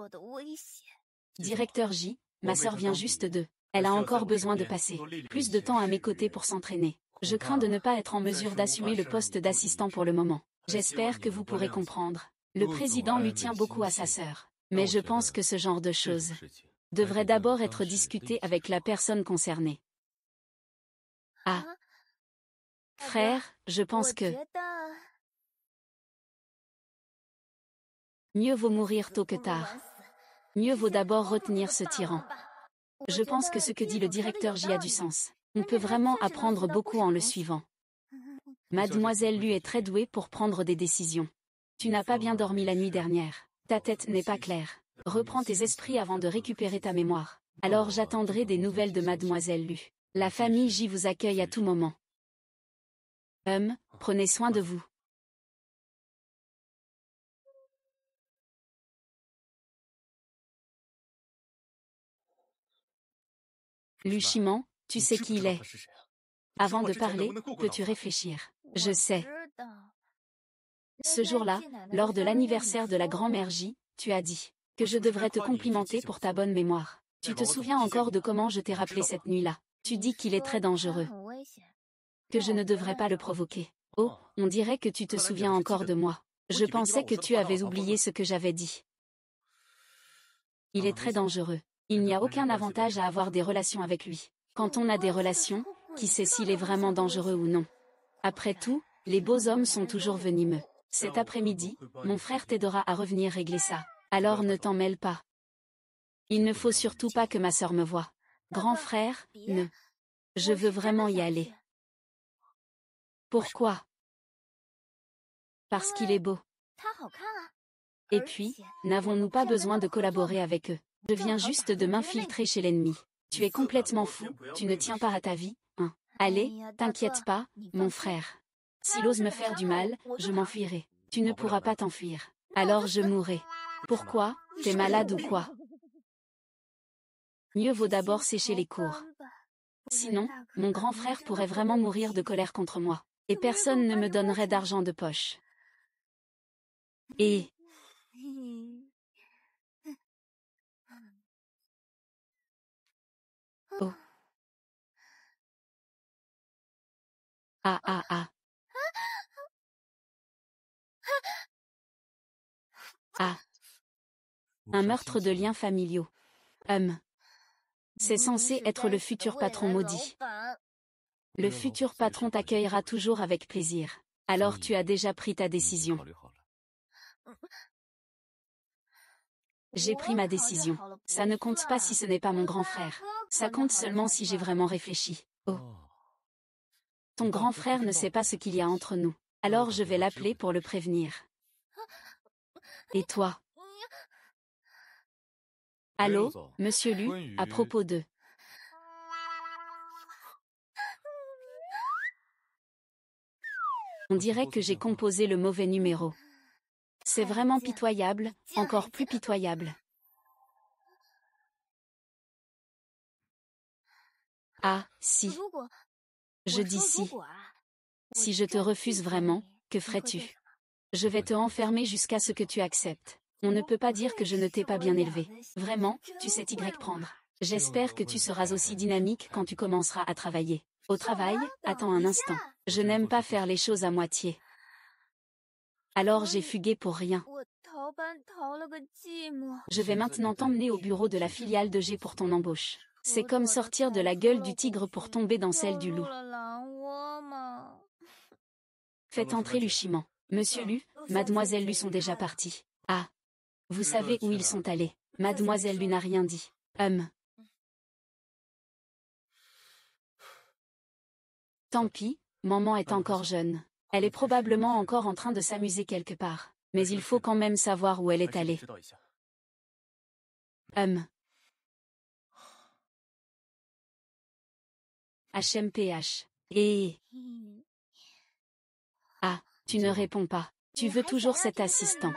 Directeur J, ma sœur vient juste de. Elle a encore besoin de passer plus de temps à mes côtés pour s'entraîner. Je crains de ne pas être en mesure d'assumer le poste d'assistant pour le moment. J'espère que vous pourrez comprendre. Le président lui tient beaucoup à sa sœur. Mais je pense que ce genre de choses devrait d'abord être discuté avec la personne concernée. Ah. Frère, je pense que mieux vaut mourir tôt que tard. Mieux vaut d'abord retenir ce tyran. Je pense que ce que dit le directeur J a du sens. On peut vraiment apprendre beaucoup en le suivant. Mademoiselle Lu est très douée pour prendre des décisions. Tu n'as pas bien dormi la nuit dernière. Ta tête n'est pas claire. Reprends tes esprits avant de récupérer ta mémoire. Alors j'attendrai des nouvelles de Mademoiselle Lu. La famille J vous accueille à tout moment. Prenez soin de vous. Lu Shiman, tu sais qui il est. Avant de parler, peux-tu réfléchir? Je sais. Ce jour-là, lors de l'anniversaire de la grand-mère J, tu as dit que je devrais te complimenter pour ta bonne mémoire. Tu te souviens encore de comment je t'ai rappelé cette nuit-là? Tu dis qu'il est très dangereux. Que je ne devrais pas le provoquer. Oh, on dirait que tu te souviens encore de moi. Je pensais que tu avais oublié ce que j'avais dit. Il est très dangereux. Il n'y a aucun avantage à avoir des relations avec lui. Quand on a des relations, qui sait s'il est vraiment dangereux ou non? Après tout, les beaux hommes sont toujours venimeux. Cet après-midi, mon frère t'aidera à revenir régler ça. Alors ne t'en mêle pas. Il ne faut surtout pas que ma sœur me voie. Grand frère, ne. Je veux vraiment y aller. Pourquoi? Parce qu'il est beau. Et puis, n'avons-nous pas besoin de collaborer avec eux? Je viens juste de m'infiltrer chez l'ennemi. Tu es complètement fou, tu ne tiens pas à ta vie, hein? Allez, t'inquiète pas, mon frère. S'il ose me faire du mal, je m'enfuirai. Tu ne pourras pas t'enfuir. Alors je mourrai. Pourquoi? T'es malade ou quoi? Mieux vaut d'abord sécher les cours. Sinon, mon grand frère pourrait vraiment mourir de colère contre moi. Et personne ne me donnerait d'argent de poche. Et... Oh. Ah ah ah. Ah. Un meurtre de liens familiaux. C'est censé être le futur patron maudit. Le futur patron t'accueillera toujours avec plaisir. Alors tu as déjà pris ta décision. J'ai pris ma décision. Ça ne compte pas si ce n'est pas mon grand frère. Ça compte seulement si j'ai vraiment réfléchi. Oh. Ton grand frère ne sait pas ce qu'il y a entre nous. Alors je vais l'appeler pour le prévenir. Et toi? Allô, monsieur Lu, à propos de... On dirait que j'ai composé le mauvais numéro. C'est vraiment pitoyable, encore plus pitoyable. Ah, si. Je dis si. Si je te refuse vraiment, que ferais-tu? Je vais te enfermer jusqu'à ce que tu acceptes. On ne peut pas dire que je ne t'ai pas bien élevé. Vraiment, tu sais t'y prendre. J'espère que tu seras aussi dynamique quand tu commenceras à travailler. Au travail, attends un instant. Je n'aime pas faire les choses à moitié. Alors j'ai fugué pour rien. Je vais maintenant t'emmener au bureau de la filiale de G pour ton embauche. C'est comme sortir de la gueule du tigre pour tomber dans celle du loup. Faites entrer Luchiment. Monsieur Lu, Mademoiselle Lu sont déjà partis. Ah. Vous savez où ils sont allés. Mademoiselle Lu n'a rien dit. Tant pis, maman est encore jeune. Elle est probablement encore en train de s'amuser quelque part. Mais il faut quand même savoir où elle est allée. HMPH. Et... Ah, tu ne réponds pas. Tu veux toujours cet assistant.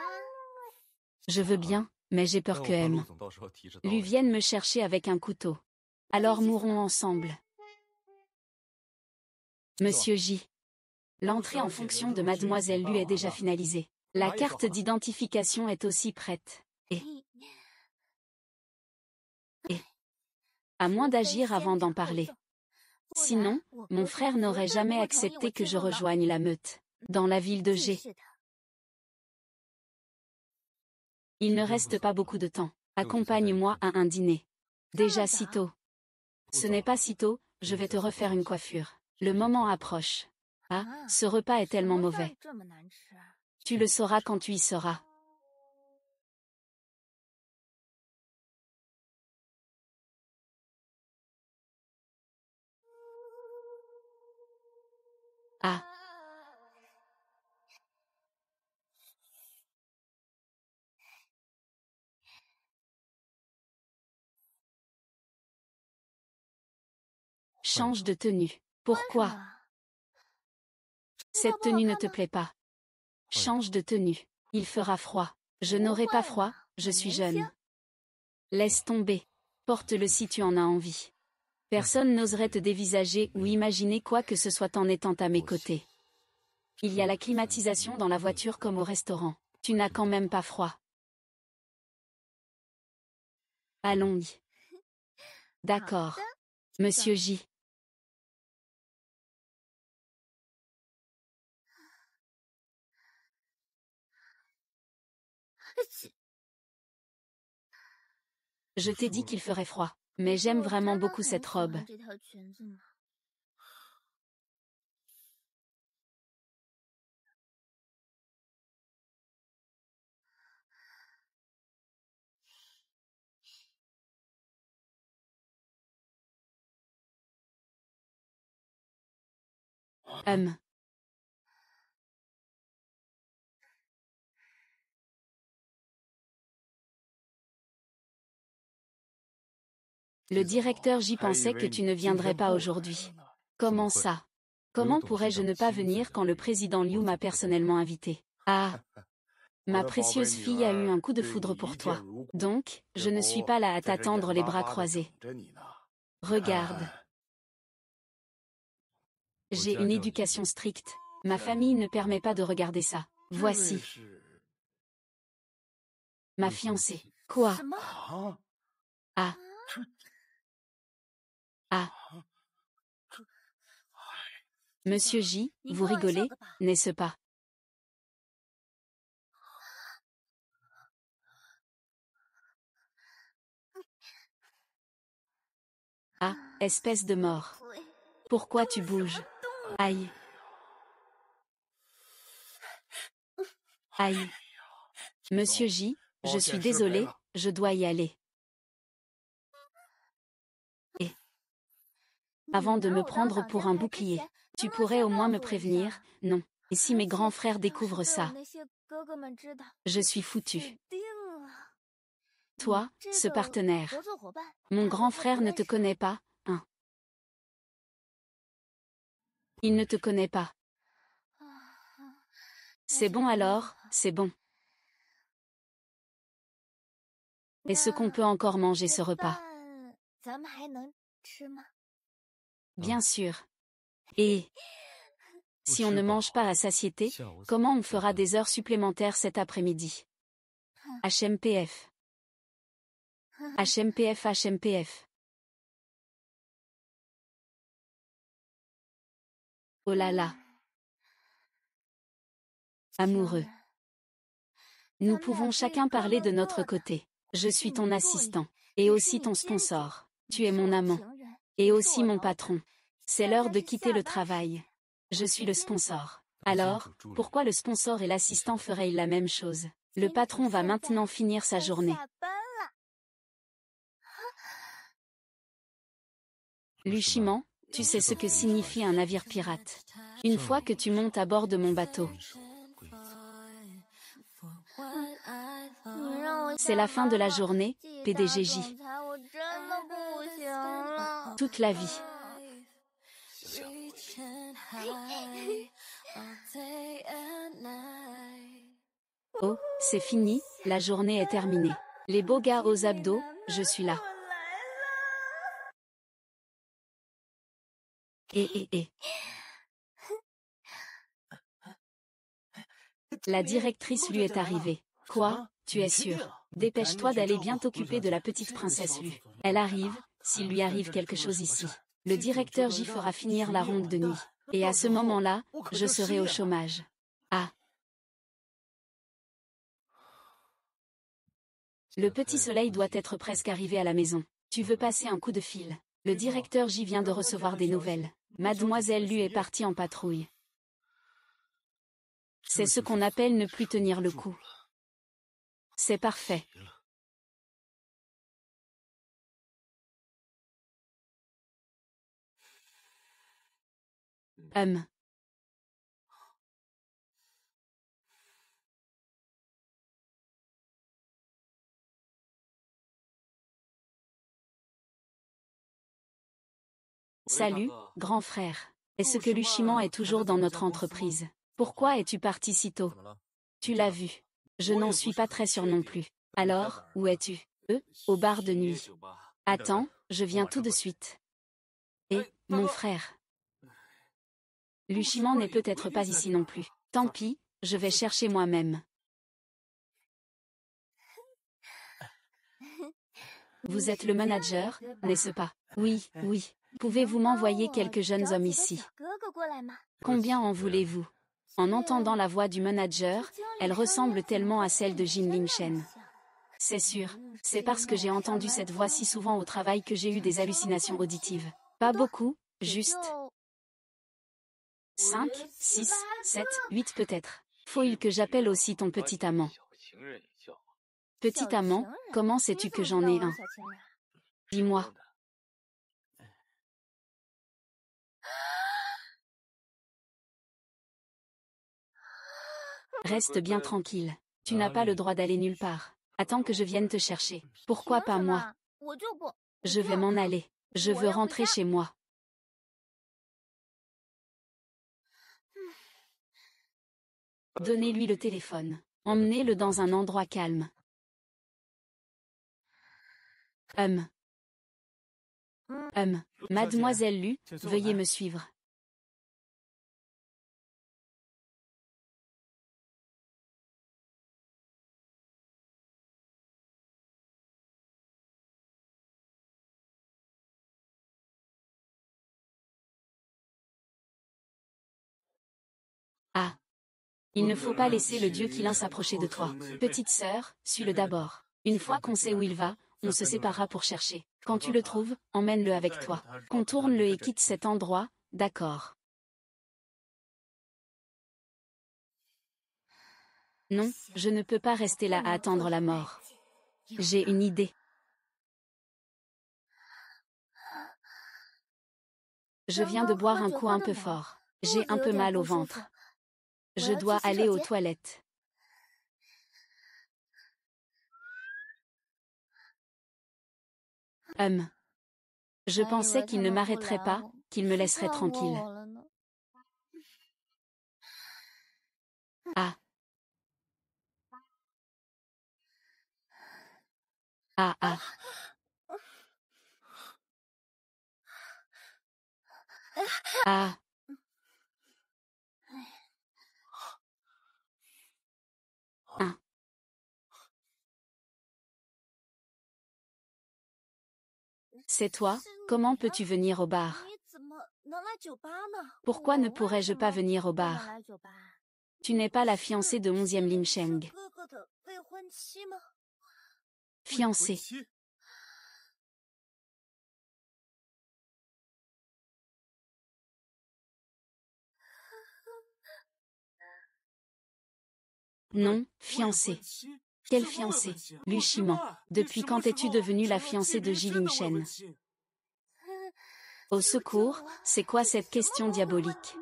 Je veux bien, mais j'ai peur que Lu vienne me chercher avec un couteau. Alors mourons ensemble. Monsieur J. L'entrée en fonction de Mademoiselle Lu est déjà finalisée. La carte d'identification est aussi prête. Et... À moins d'agir avant d'en parler. Sinon, mon frère n'aurait jamais accepté que je rejoigne la meute. Dans la ville de G. Il ne reste pas beaucoup de temps. Accompagne-moi à un dîner. Déjà si tôt. Ce n'est pas si tôt, je vais te refaire une coiffure. Le moment approche. Ah, ce repas est tellement mauvais. Tu le sauras quand tu y seras. Ah. Change de tenue. Pourquoi? Cette tenue ne te plaît pas. Change de tenue. Il fera froid. Je n'aurai pas froid, je suis jeune. Laisse tomber. Porte-le si tu en as envie. Personne n'oserait te dévisager ou imaginer quoi que ce soit en étant à mes côtés. Il y a la climatisation dans la voiture comme au restaurant. Tu n'as quand même pas froid. Allons-y. D'accord. Monsieur J. Je t'ai dit qu'il ferait froid, mais j'aime vraiment beaucoup cette robe. Le directeur J pensait que tu ne viendrais pas aujourd'hui. Comment ça? Comment pourrais-je ne pas venir quand le président Liu m'a personnellement invité? Ah! Ma précieuse fille a eu un coup de foudre pour toi. Donc, je ne suis pas là à t'attendre les bras croisés. Regarde. J'ai une éducation stricte. Ma famille ne permet pas de regarder ça. Voici. Ma fiancée. Quoi? Ah. Ah. Monsieur J, vous rigolez, n'est-ce pas? Ah, espèce de mort. Pourquoi tu bouges? Aïe. Aïe. Monsieur J, je suis désolé, je dois y aller. Et avant de me prendre pour un bouclier, tu pourrais au moins me prévenir, non? Et si mes grands frères découvrent ça? Je suis foutu. Toi, ce partenaire. Mon grand frère ne te connaît pas, hein? Il ne te connaît pas. C'est bon alors, c'est bon. Est-ce qu'on peut encore manger ce repas? Bien sûr. Et si on ne mange pas à satiété, comment on fera des heures supplémentaires cet après-midi? HMPF. HMPF, HMPF. Oh là là. Amoureux. Nous pouvons chacun parler de notre côté. Je suis ton assistant. Et aussi ton sponsor. Tu es mon amant. Et aussi mon patron. C'est l'heure de quitter le travail. Je suis le sponsor. Alors, pourquoi le sponsor et l'assistant feraient-ils la même chose? Le patron va maintenant finir sa journée. Luchiment, tu sais ce que signifie un navire pirate. Une fois que tu montes à bord de mon bateau, c'est la fin de la journée, PDGJ. Toute la vie. Oh, c'est fini, la journée est terminée. Les beaux gars aux abdos, je suis là. Et. La directrice lui est arrivée. Quoi, tu es sûr? Dépêche-toi d'aller bien t'occuper de la petite princesse Lu. Elle arrive, s'il lui arrive quelque chose ici. Le directeur J fera finir la ronde de nuit. Et à ce moment-là, je serai au chômage. Ah. Le petit soleil doit être presque arrivé à la maison. Tu veux passer un coup de fil? Le directeur J vient de recevoir des nouvelles. Mademoiselle Lu est partie en patrouille. C'est ce qu'on appelle ne plus tenir le coup. C'est parfait. Salut, grand frère. Est-ce que Luchiment est toujours dans notre entreprise? Pourquoi es-tu parti si tôt? Tu l'as vu. Je n'en suis pas très sûr non plus. Alors, où es-tu? Au bar de nuit. Attends, je viens tout de suite. Et, mon frère. Luchiment n'est peut-être pas ici non plus. Tant pis, je vais chercher moi-même. Vous êtes le manager, n'est-ce pas? Oui, oui. Pouvez-vous m'envoyer quelques jeunes hommes ici? Combien en voulez-vous? En entendant la voix du manager, elle ressemble tellement à celle de Jin Ling Shen. C'est sûr, c'est parce que j'ai entendu cette voix si souvent au travail que j'ai eu des hallucinations auditives. Pas beaucoup, juste 5, 6, 7, 8 peut-être. Faut-il que j'appelle aussi ton petit amant? Petit amant, comment sais-tu que j'en ai un? Dis-moi. Reste bien tranquille. Tu n'as pas le droit d'aller nulle part. Attends que je vienne te chercher. Pourquoi pas moi? Je vais m'en aller. Je veux rentrer chez moi. Donnez-lui le téléphone. Emmenez-le dans un endroit calme. Mademoiselle Lu, veuillez me suivre. Il ne faut pas laisser le dieu Qilin s'approcher de toi. Petite sœur, suis-le d'abord. Une fois qu'on sait où il va, on se séparera pour chercher. Quand tu le trouves, emmène-le avec toi. Contourne-le et quitte cet endroit, d'accord. Non, je ne peux pas rester là à attendre la mort. J'ai une idée. Je viens de boire un coup un peu fort. J'ai un peu mal au ventre. Je dois aller aux toilettes. Je pensais qu'il ne m'arrêterait pas, qu'il me laisserait tranquille. Ah. Ah ah. Ah. Ah. C'est toi, comment peux-tu venir au bar? Pourquoi ne pourrais-je pas venir au bar? Tu n'es pas la fiancée de 11e Lim Sheng. Fiancée. Non, fiancée. Quelle fiancée? Lu Shiman. Depuis quand es-tu devenue la fiancée de Jilim Shen? Au secours, c'est quoi cette question diabolique?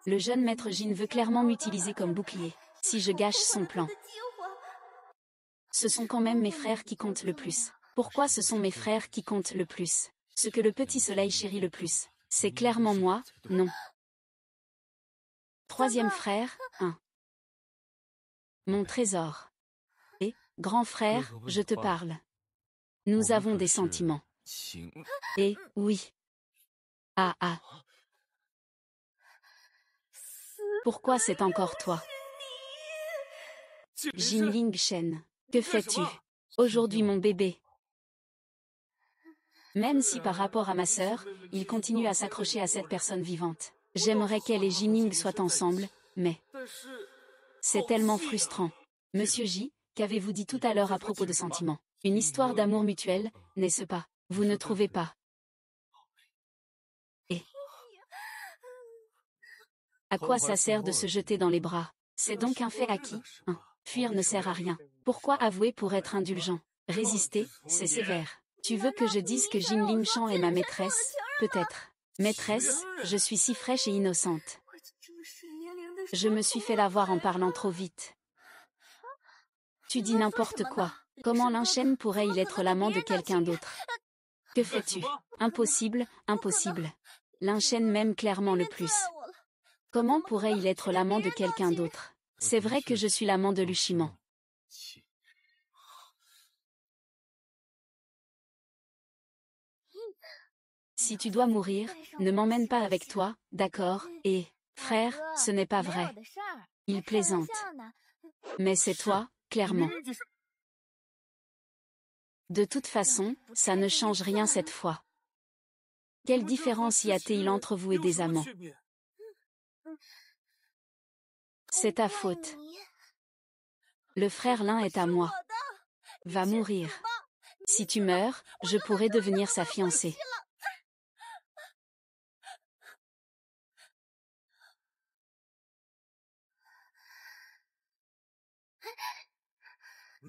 Le jeune maître Jin veut clairement m'utiliser comme bouclier. Si je gâche son plan. Ce sont quand même mes frères qui comptent le plus. Pourquoi ce sont mes frères qui comptent le plus? Ce que le petit soleil chérit le plus. C'est clairement moi, non. Troisième frère, mon trésor. Et, grand frère, je te parle. Nous avons des sentiments. Et, oui. Ah ah. Pourquoi c'est encore toi? Jinling Shen. Que fais-tu? Aujourd'hui mon bébé. Même si par rapport à ma sœur, il continue à s'accrocher à cette personne vivante. J'aimerais qu'elle et Jinling soient ensemble, mais... C'est tellement frustrant. Monsieur J, qu'avez-vous dit tout à l'heure à propos de sentiments? Une histoire d'amour mutuel, n'est-ce pas? Vous ne trouvez pas? Et... À quoi ça sert de se jeter dans les bras? C'est donc un fait acquis, hein. Fuir ne sert à rien. Pourquoi avouer pour être indulgent? Résister, c'est sévère. Tu veux que je dise que Jinling Shan est ma maîtresse? Peut-être. Maîtresse, je suis si fraîche et innocente. Je me suis fait l'avoir en parlant trop vite. Tu dis n'importe quoi. Comment Lin Shen pourrait-il être l'amant de quelqu'un d'autre? Que fais-tu? Impossible, impossible. Lin Shen m'aime clairement le plus. Comment pourrait-il être l'amant de quelqu'un d'autre? C'est vrai que je suis l'amant de Luchiman. Si tu dois mourir, ne m'emmène pas avec toi, d'accord? Et, frère, ce n'est pas vrai. Il plaisante. Mais c'est toi, clairement. De toute façon, ça ne change rien cette fois. Quelle différence y a-t-il entre vous et des amants? C'est ta faute. Le frère Lin est à moi. Va mourir. Si tu meurs, je pourrai devenir sa fiancée.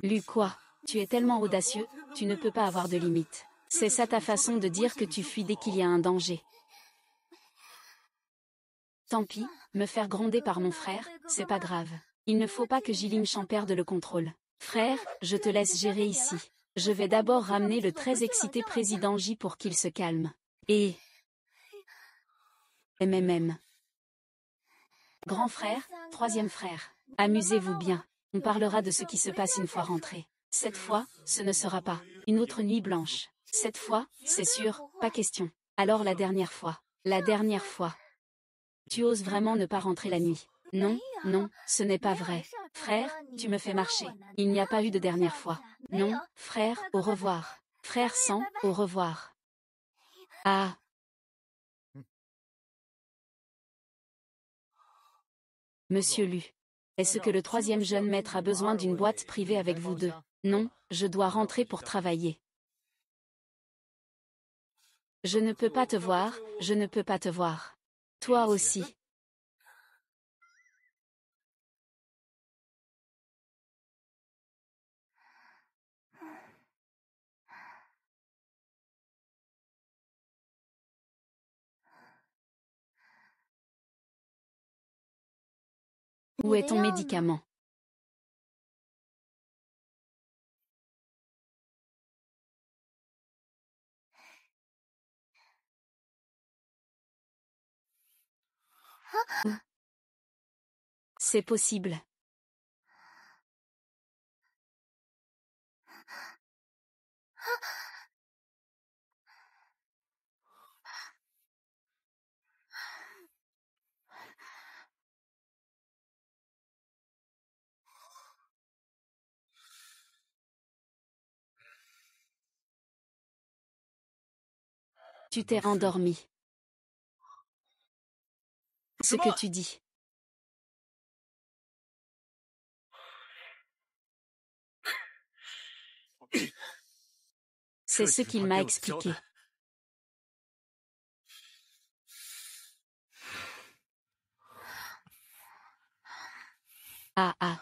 Lu quoi? Tu es tellement audacieux, tu ne peux pas avoir de limite. C'est ça ta façon de dire que tu fuis dès qu'il y a un danger. Tant pis, me faire gronder par mon frère, c'est pas grave. Il ne faut pas que Jilim Shan perde le contrôle. Frère, je te laisse gérer ici. Je vais d'abord ramener le très excité président J pour qu'il se calme. Et... MMM. Grand frère, troisième frère. Amusez-vous bien. On parlera de ce qui se passe une fois rentré. Cette fois, ce ne sera pas une autre nuit blanche. Cette fois, c'est sûr, pas question. Alors la dernière fois. La dernière fois. Tu oses vraiment ne pas rentrer la nuit? Non, non, ce n'est pas vrai. Frère, tu me fais marcher. Il n'y a pas eu de dernière fois. Non, frère, au revoir. Frère Sang, au revoir. Ah. Monsieur Lu. Est-ce que le troisième jeune maître a besoin d'une boîte privée avec vous deux? Non, je dois rentrer pour travailler. Je ne peux pas te voir, je ne peux pas te voir. Toi aussi. Où est ton médicament? C'est possible. Tu t'es endormi. Ce que tu dis. C'est ce qu'il m'a expliqué. Ah ah.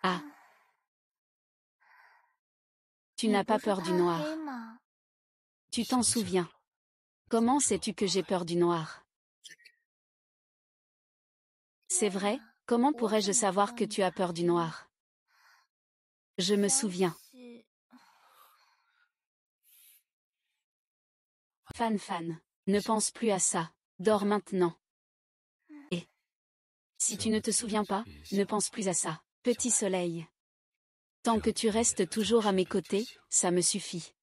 Ah. Tu n'as pas peur du noir. Tu t'en souviens. Comment sais-tu que j'ai peur du noir? C'est vrai, comment pourrais-je savoir que tu as peur du noir? Je me souviens. Fan, ne pense plus à ça. Dors maintenant. Et si tu ne te souviens pas, ne pense plus à ça. Petit soleil. Tant que tu restes toujours à mes côtés, ça me suffit.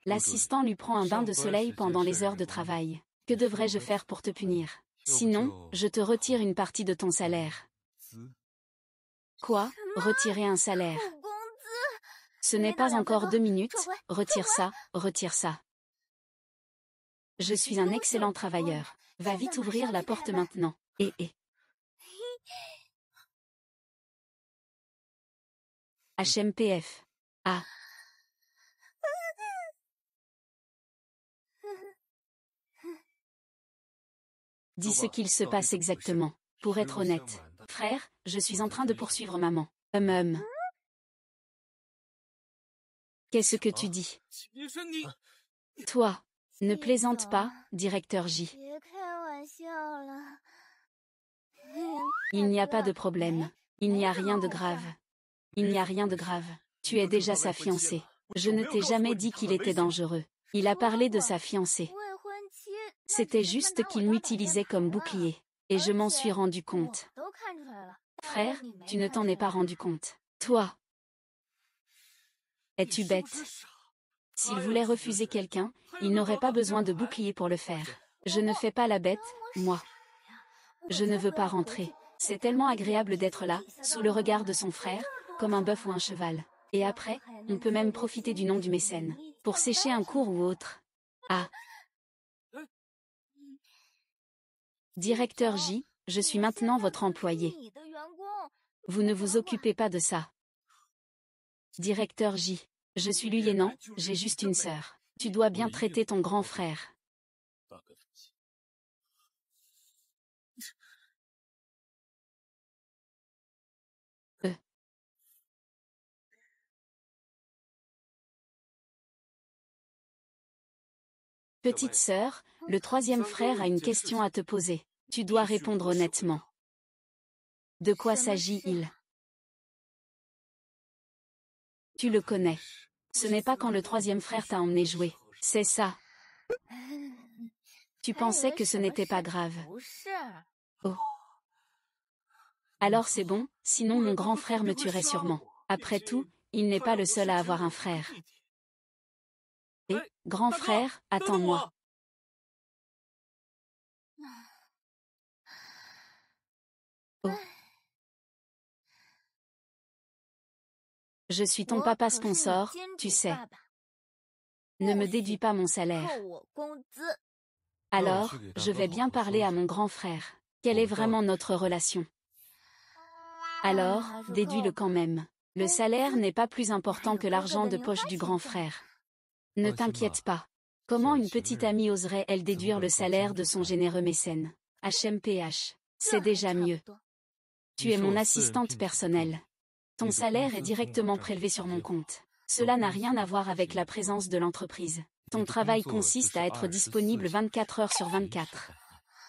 L'assistant lui prend un bain de soleil pendant les heures de travail. Que devrais-je faire pour te punir? Sinon, je te retire une partie de ton salaire. Quoi? Retirer un salaire? Ce n'est pas encore 2 minutes, retire ça, retire ça. Je suis un excellent travailleur. Va vite ouvrir la porte maintenant. HMPF. Ah. Dis ce qu'il se passe exactement. Pour être honnête. Frère, je suis en train de poursuivre maman. Qu'est-ce que tu dis? Toi. Ne plaisante pas, directeur J. Il n'y a pas de problème. Il n'y a rien de grave. Il n'y a rien de grave. Tu es déjà sa fiancée. Je ne t'ai jamais dit qu'il était dangereux. Il a parlé de sa fiancée. C'était juste qu'il m'utilisait comme bouclier. Et je m'en suis rendu compte. Frère, tu ne t'en es pas rendu compte. Toi. Es-tu bête? S'il voulait refuser quelqu'un, il n'aurait pas besoin de bouclier pour le faire. Je ne fais pas la bête, moi. Je ne veux pas rentrer. C'est tellement agréable d'être là, sous le regard de son frère, comme un bœuf ou un cheval. Et après, on peut même profiter du nom du mécène, pour sécher un cours ou autre. Ah. Directeur J, je suis maintenant votre employé. Vous ne vous occupez pas de ça. Directeur J, je suis lieutenant, j'ai juste une sœur. Tu dois bien traiter ton grand frère. Petite sœur, le troisième frère a une question à te poser. Tu dois répondre honnêtement. De quoi s'agit-il? Tu le connais. Ce n'est pas quand le troisième frère t'a emmené jouer. C'est ça. Tu pensais que ce n'était pas grave. Oh. Alors c'est bon, sinon mon grand frère me tuerait sûrement. Après tout, il n'est pas le seul à avoir un frère. Et, grand frère, attends-moi. Oh. Je suis ton papa sponsor, tu sais. Ne me déduis pas mon salaire. Alors, je vais bien parler à mon grand frère. Quelle est vraiment notre relation? Alors, déduis-le quand même. Le salaire n'est pas plus important que l'argent de poche du grand frère. Ne t'inquiète pas. Comment une petite amie oserait-elle déduire le salaire de son généreux mécène? HMPH. C'est déjà mieux. Tu es mon assistante personnelle. Ton salaire est directement prélevé sur mon compte. Cela n'a rien à voir avec la présence de l'entreprise. Ton travail consiste à être disponible 24 heures sur 24.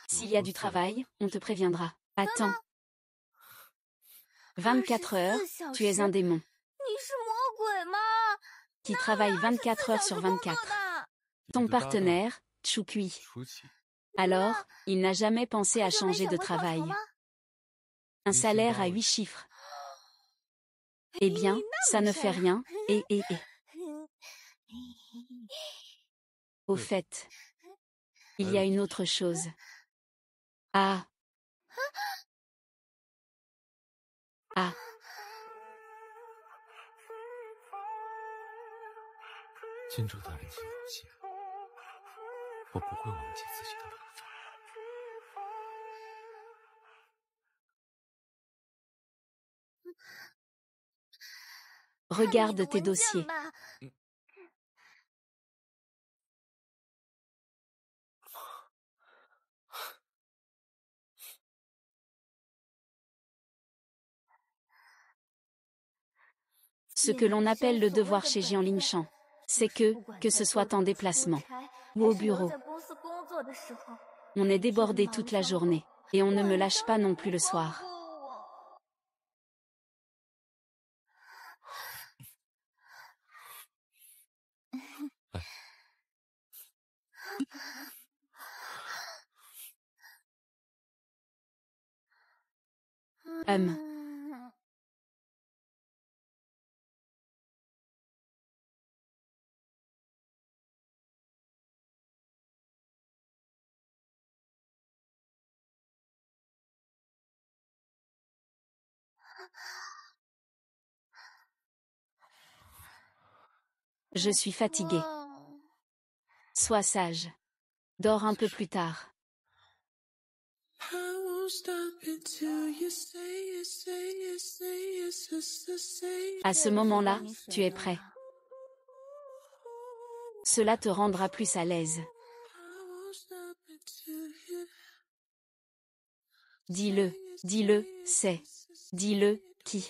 S'il y a du travail, on te préviendra. Attends. 24 heures, tu es un démon. Qui travaille 24 heures sur 24. Ton partenaire, Chukui. Alors, il n'a jamais pensé à changer de travail. Un salaire à 8 chiffres. Eh bien, ça ne fait rien, et. Au fait, il y a une autre chose. Ah. Ah. Regarde tes dossiers. Ce que l'on appelle le devoir chez Jian Lingshan, c'est que ce soit en déplacement ou au bureau, on est débordé toute la journée, et on ne me lâche pas non plus le soir. Je suis fatiguée. Sois sage. Dors un peu plus tard. À ce moment-là, tu es prêt. Cela te rendra plus à l'aise. Dis-le, c'est. Dis-le, qui.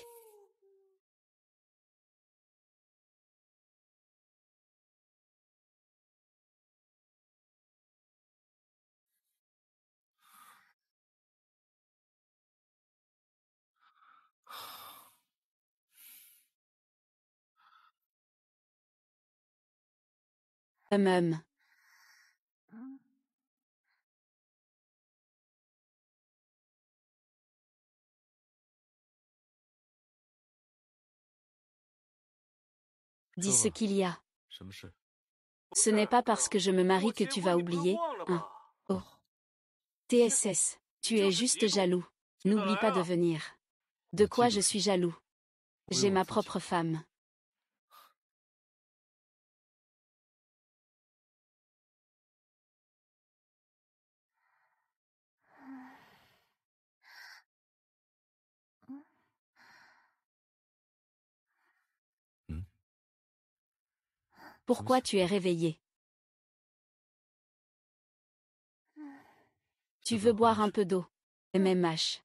Hum. Dis ce qu'il y a. Ce n'est pas parce que je me marie que tu vas oublier, hein. Oh. TSS, tu es juste jaloux. N'oublie pas de venir. De quoi je suis jaloux? J'ai ma propre femme. Pourquoi tu es réveillé? Tu veux boire un peu d'eau? MMH.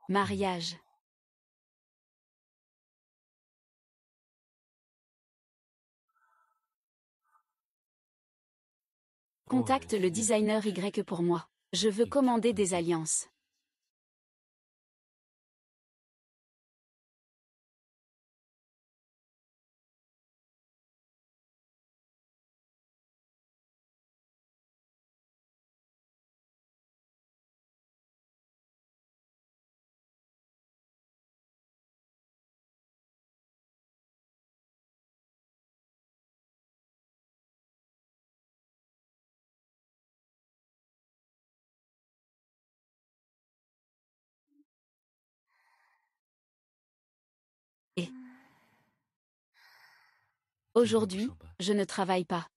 Mariage. Contacte le designer Y pour moi. Je veux commander des alliances. Et aujourd'hui, je ne travaille pas.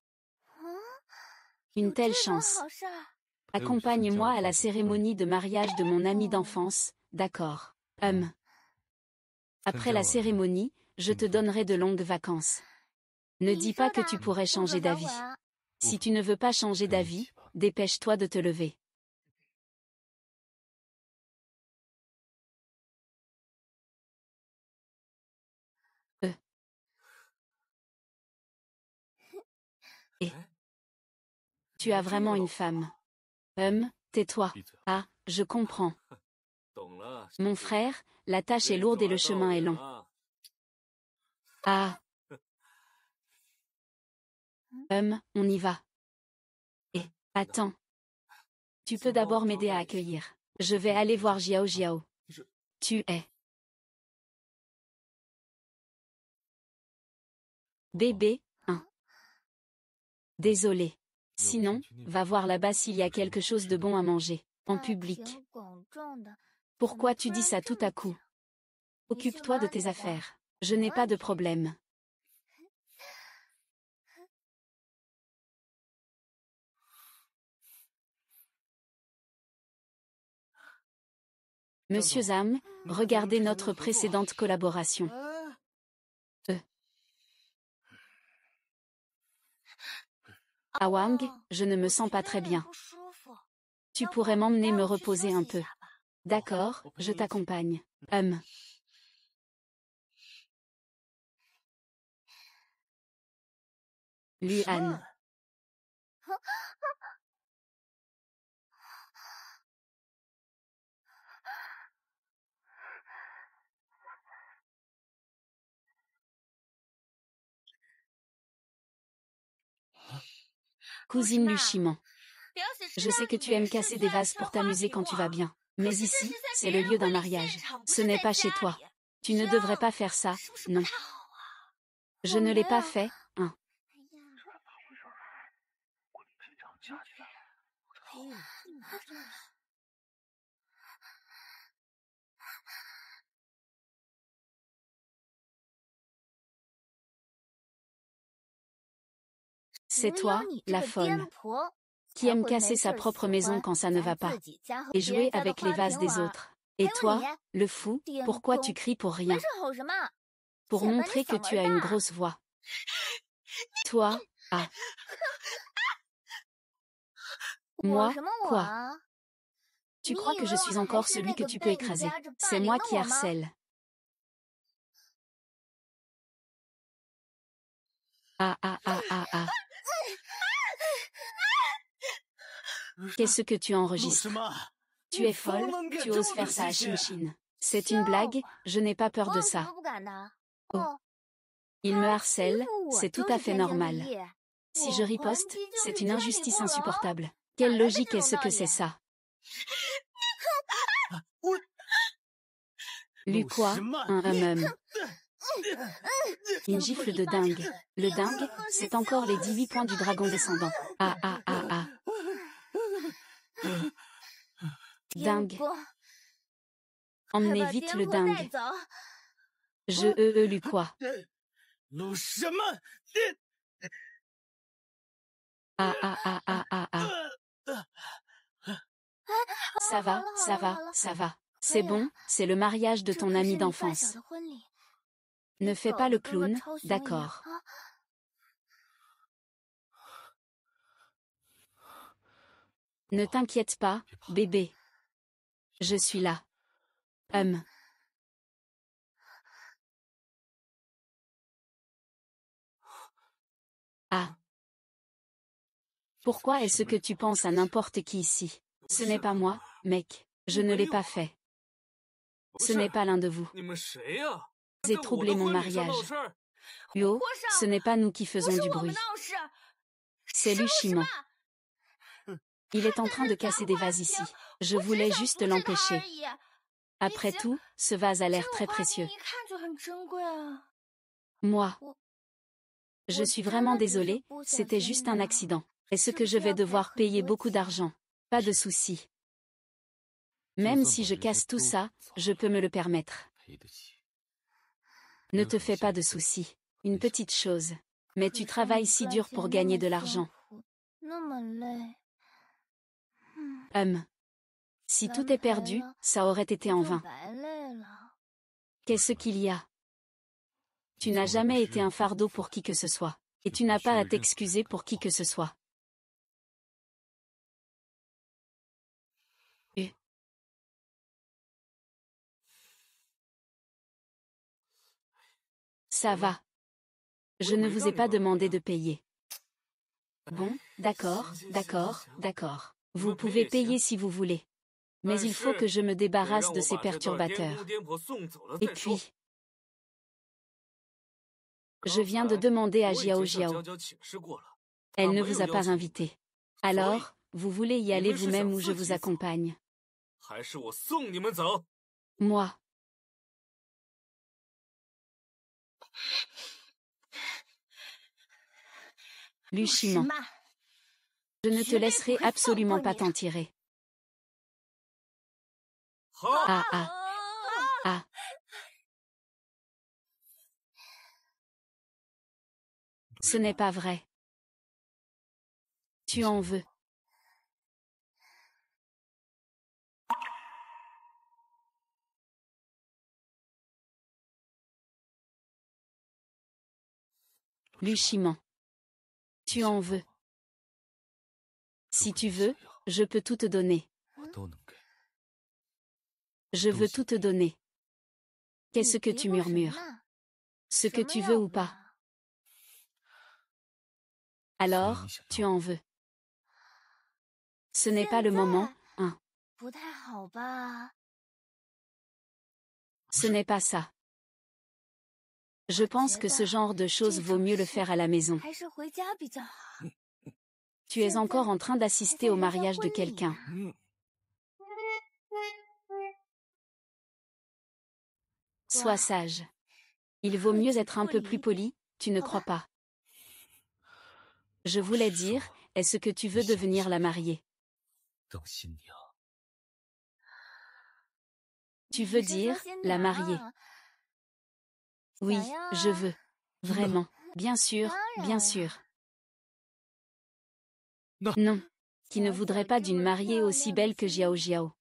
Une telle chance. Accompagne-moi à la cérémonie de mariage de mon ami d'enfance, d'accord. Après la cérémonie, je te donnerai de longues vacances. Ne dis pas que tu pourrais changer d'avis. Si tu ne veux pas changer d'avis, dépêche-toi de te lever. Et tu as vraiment une femme. Tais-toi. Ah, je comprends. Mon frère, la tâche est lourde et le chemin est long. Ah. On y va. Et, attends. Tu peux d'abord m'aider à accueillir. Je vais aller voir Jiao Jiao. Tu es. Bébé, Désolé. Sinon, va voir là-bas s'il y a quelque chose de bon à manger, en public. Pourquoi tu dis ça tout à coup? Occupe-toi de tes affaires. Je n'ai pas de problème. Monsieur Zhang, regardez notre précédente collaboration. Awang, je ne me sens pas très bien. Tu pourrais m'emmener me reposer un peu. D'accord, je t'accompagne. Luan. Cousine Luchimon. Je sais que tu aimes casser des vases pour t'amuser quand tu vas bien. Mais ici, c'est le lieu d'un mariage. Ce n'est pas chez toi. Tu ne devrais pas faire ça, non. Je ne l'ai pas fait, C'est toi, la folle, qui aime casser sa propre maison quand ça ne va pas, et jouer avec les vases des autres. Et toi, le fou, pourquoi tu cries pour rien? Pour montrer que tu as une grosse voix. Toi, Moi, quoi? Tu crois que je suis encore celui que tu peux écraser? C'est moi qui harcèle. Ah. Qu'est-ce que tu enregistres? Tu es folle, tu oses faire ça à Shinshin. C'est une blague, je n'ai pas peur de ça. Oh. Il me harcèle, c'est tout à fait normal. Si je riposte, c'est une injustice insupportable. Quelle logique est-ce que c'est ça? Lu quoi? Une gifle de dingue. Le dingue, c'est encore les 18 points du dragon descendant. Ah. Dingue. Emmenez vite le dingue. Je lu quoi? Ah. Ça va. C'est bon, c'est le mariage de ton ami d'enfance. Ne fais pas le clown, d'accord. Ne t'inquiète pas, bébé. Je suis là. Ah. Pourquoi est-ce que tu penses à n'importe qui ici? Ce n'est pas moi, mec. Je ne l'ai pas fait. Ce n'est pas l'un de vous. Vous avez troublé mon mariage. Luo, ce n'est pas nous qui faisons du bruit. C'est Lu Shimon. Il est en train de casser des vases ici. Je voulais juste l'empêcher. Après tout, ce vase a l'air très précieux. Moi. Je suis vraiment désolée, c'était juste un accident. Est-ce que je vais devoir payer beaucoup d'argent? Pas de souci. Même si je casse tout ça, je peux me le permettre. Ne te fais pas de soucis. Une petite chose. Mais tu travailles si dur pour gagner de l'argent. Si tout est perdu, ça aurait été en vain. Qu'est-ce qu'il y a? Tu n'as jamais été un fardeau pour qui que ce soit. Et tu n'as pas à t'excuser pour qui que ce soit. Ça va. Je ne vous ai pas demandé de payer. Bon, d'accord, d'accord, d'accord. Vous pouvez payer si vous voulez. Mais il faut que je me débarrasse de ces perturbateurs. Et puis, je viens de demander à Jiao Jiao. Elle ne vous a pas invité. Alors, vous voulez y aller vous-même ou je vous accompagne? Moi. Lu Shimon. Je ne te laisserai absolument pas t'en tirer. Ah ah. Ah. Ce n'est pas vrai. Tu en veux. Lu Shimon. Tu en veux. Si tu veux, je peux tout te donner. Je veux tout te donner. Qu'est-ce que tu murmures? Ce que tu veux ou pas? Alors, tu en veux. Ce n'est pas le moment, hein. Ce n'est pas ça. Je pense que ce genre de choses vaut mieux le faire à la maison. Tu es encore en train d'assister au mariage de quelqu'un. Sois sage. Il vaut mieux être un peu plus poli, tu ne crois pas? Je voulais dire, est-ce que tu veux devenir la mariée? Tu veux dire, la mariée? Oui, je veux. Vraiment. Bien sûr, bien sûr. Non. Qui ne voudrait pas d'une mariée aussi belle que Jiao Jiao?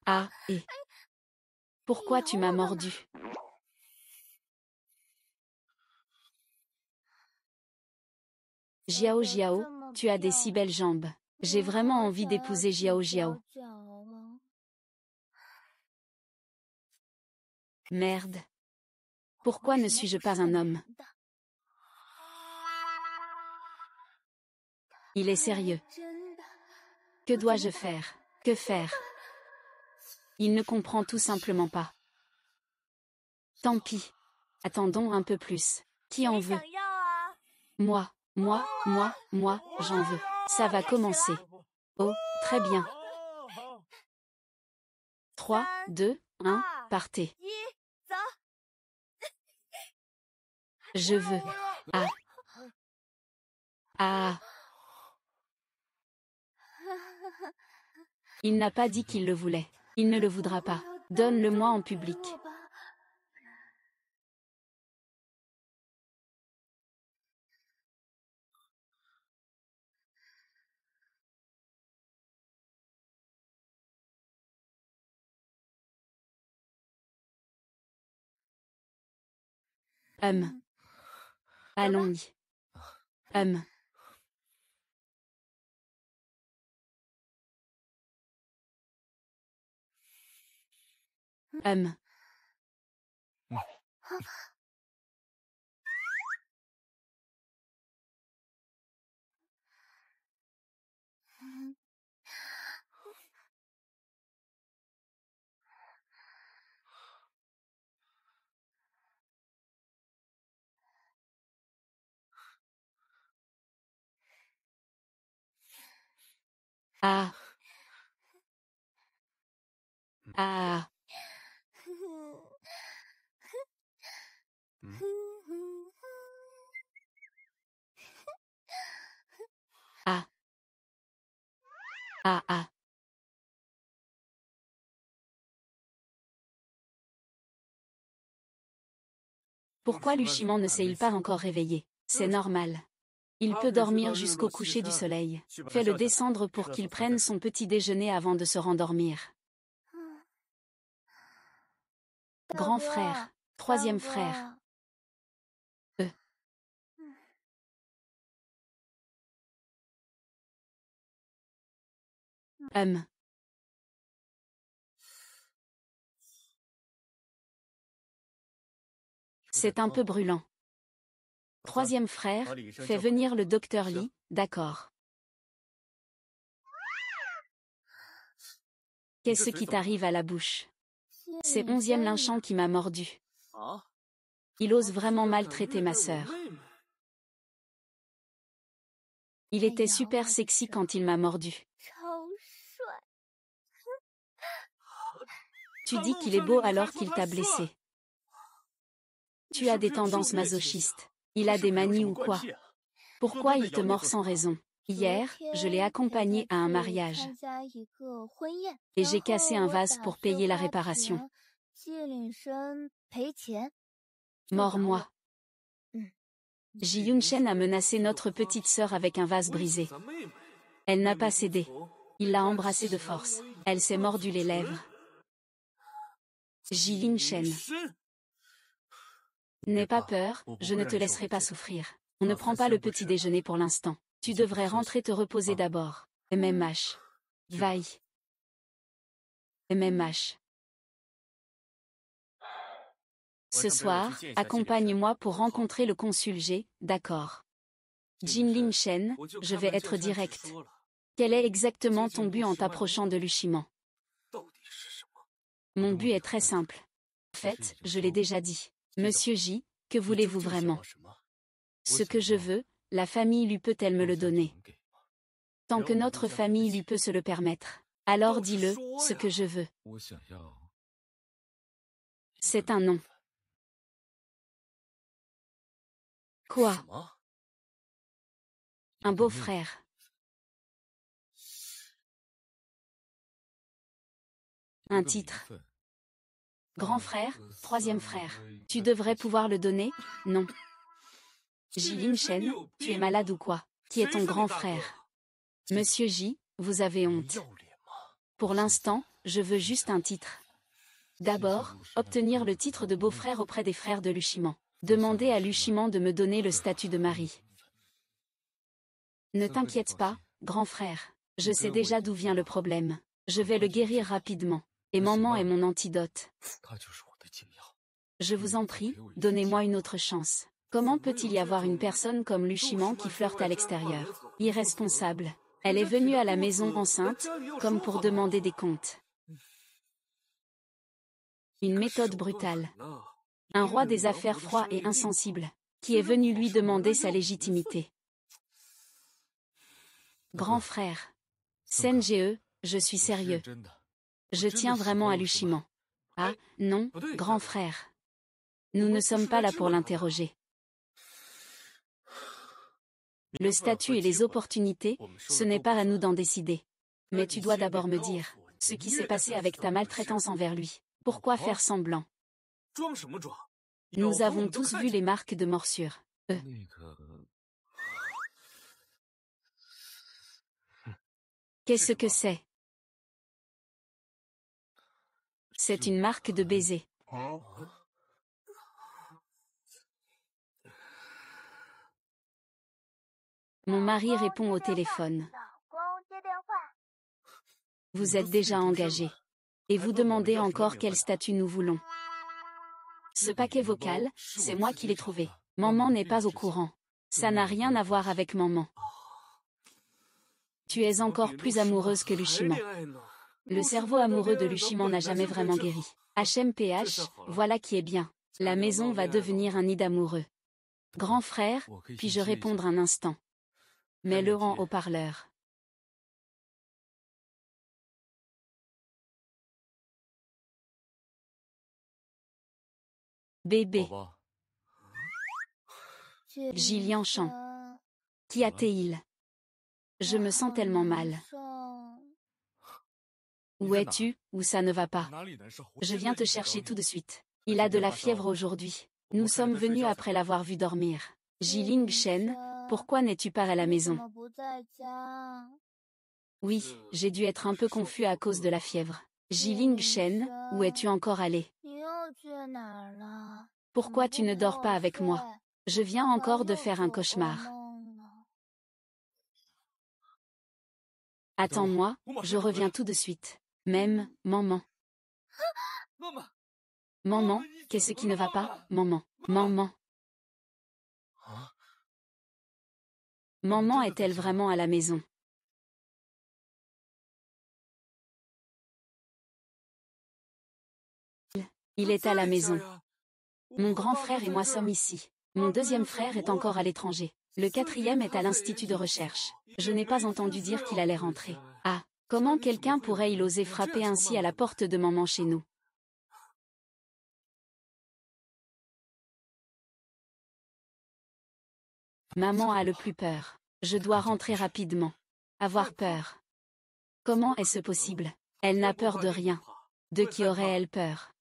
Ah, et... Pourquoi tu m'as mordu? Jiao Jiao, tu as des si belles jambes. J'ai vraiment envie d'épouser Jiao Jiao. Merde. Pourquoi ne suis-je pas un homme? Il est sérieux. Que dois-je faire? Que faire? Il ne comprend tout simplement pas. Tant pis. Attendons un peu plus. Qui en veut? Moi, j'en veux. Ça va commencer. Oh, très bien. 3, 2, 1, partez. Je veux. Ah. Ah. Il n'a pas dit qu'il le voulait. Il ne le voudra pas. Donne-le-moi en public. Allons-y. Hum. Ah. Ah. Ah. Ah. Ah. Pourquoi Luchimon ne s'est-il pas encore réveillé? C'est normal. Il peut dormir jusqu'au coucher du soleil. Fais-le descendre pour qu'il prenne son petit déjeuner avant de se rendormir. Grand frère, troisième frère. Hum. C'est un peu brûlant. Troisième frère, fais venir le docteur Li, d'accord. Qu'est-ce qui t'arrive à la bouche? C'est 11e Lynchang qui m'a mordu. Il ose vraiment maltraiter ma sœur. Il était super sexy quand il m'a mordu. Tu dis qu'il est beau alors qu'il t'a blessé. Tu as des tendances masochistes. Il a des manies ou quoi? Pourquoi il te mord sans raison? Hier, je l'ai accompagné à un mariage. Et j'ai cassé un vase pour payer la réparation. Mors-moi. Ji Yunshen a menacé notre petite sœur avec un vase brisé. Elle n'a pas cédé. Il l'a embrassée de force. Elle s'est mordue les lèvres. Ji Yunshen. N'aie pas peur, je ne te laisserai pas souffrir. On ne prend pas le petit déjeuner pour l'instant. Tu devrais rentrer te reposer d'abord. MMH. Vaille. MMH. Ce soir, accompagne-moi pour rencontrer le consul G, d'accord. Jin Lin Shen, je vais être direct. Quel est exactement ton but en t'approchant de Luchimon? Mon but est très simple. En fait, je l'ai déjà dit. Monsieur J, que voulez-vous vraiment? Ce que je veux, la famille lui peut-elle me le donner? Tant que notre famille lui peut se le permettre. Alors dis-le, ce que je veux. C'est un non. Quoi? Un beau-frère. Un titre. Grand frère, troisième frère. Tu devrais pouvoir le donner, non? Ji Linshen, tu es malade ou quoi? Qui est ton grand frère? Monsieur J, vous avez honte. Pour l'instant, je veux juste un titre. D'abord, obtenir le titre de beau-frère auprès des frères de Luchimon. Demander à Luchimon de me donner le statut de mari. Ne t'inquiète pas, grand frère. Je sais déjà d'où vient le problème. Je vais le guérir rapidement. Et maman est mon antidote. Je vous en prie, donnez-moi une autre chance. Comment peut-il y avoir une personne comme Luchimon qui flirte à l'extérieur? Irresponsable. Elle est venue à la maison enceinte, comme pour demander des comptes. Une méthode brutale. Un roi des affaires froid et insensible, qui est venu lui demander sa légitimité. Grand frère. Sen-ge, je suis sérieux. Je tiens vraiment à Luchimon. Ah, non, grand frère. Nous ne sommes pas là pour l'interroger. Le statut et les opportunités, ce n'est pas à nous d'en décider. Mais tu dois d'abord me dire ce qui s'est passé avec ta maltraitance envers lui. Pourquoi faire semblant? Nous avons tous vu les marques de morsure. Qu'est-ce que c'est? C'est une marque de baiser. Mon mari répond au téléphone. Vous êtes déjà engagé. Et vous demandez encore quel statut nous voulons. Ce paquet vocal, c'est moi qui l'ai trouvé. Maman n'est pas au courant. Ça n'a rien à voir avec maman. Tu es encore plus amoureuse que Luchiman. Le cerveau amoureux de Luchiman n'a jamais vraiment guéri. HMPH, voilà qui est bien. La maison va devenir un nid d'amoureux. Grand frère, puis-je répondre un instant? Mets-le en haut-parleur. Bébé. Gillian chant. Qui a-t-il? Je me sens tellement mal. Où es-tu, où ça ne va pas? Je viens te chercher tout de suite. Il a de la fièvre aujourd'hui. Nous sommes venus après l'avoir vu dormir. Jiling Shen, pourquoi n'es-tu pas à la maison? Oui, j'ai dû être un peu confus à cause de la fièvre. Jiling Shen, où es-tu encore allé? Pourquoi tu ne dors pas avec moi? Je viens encore de faire un cauchemar. Attends-moi, je reviens tout de suite. Même, maman. Maman, qu'est-ce qui ne va pas, maman? Maman. Maman est-elle vraiment à la maison? Il est à la maison. Mon grand frère et moi sommes ici. Mon deuxième frère est encore à l'étranger. Le quatrième est à l'institut de recherche. Je n'ai pas entendu dire qu'il allait rentrer. Ah, comment quelqu'un pourrait-il oser frapper ainsi à la porte de maman chez nous? Maman a le plus peur. Je dois rentrer rapidement. Avoir peur. Comment est-ce possible? Elle n'a peur de rien. De qui aurait-elle peur?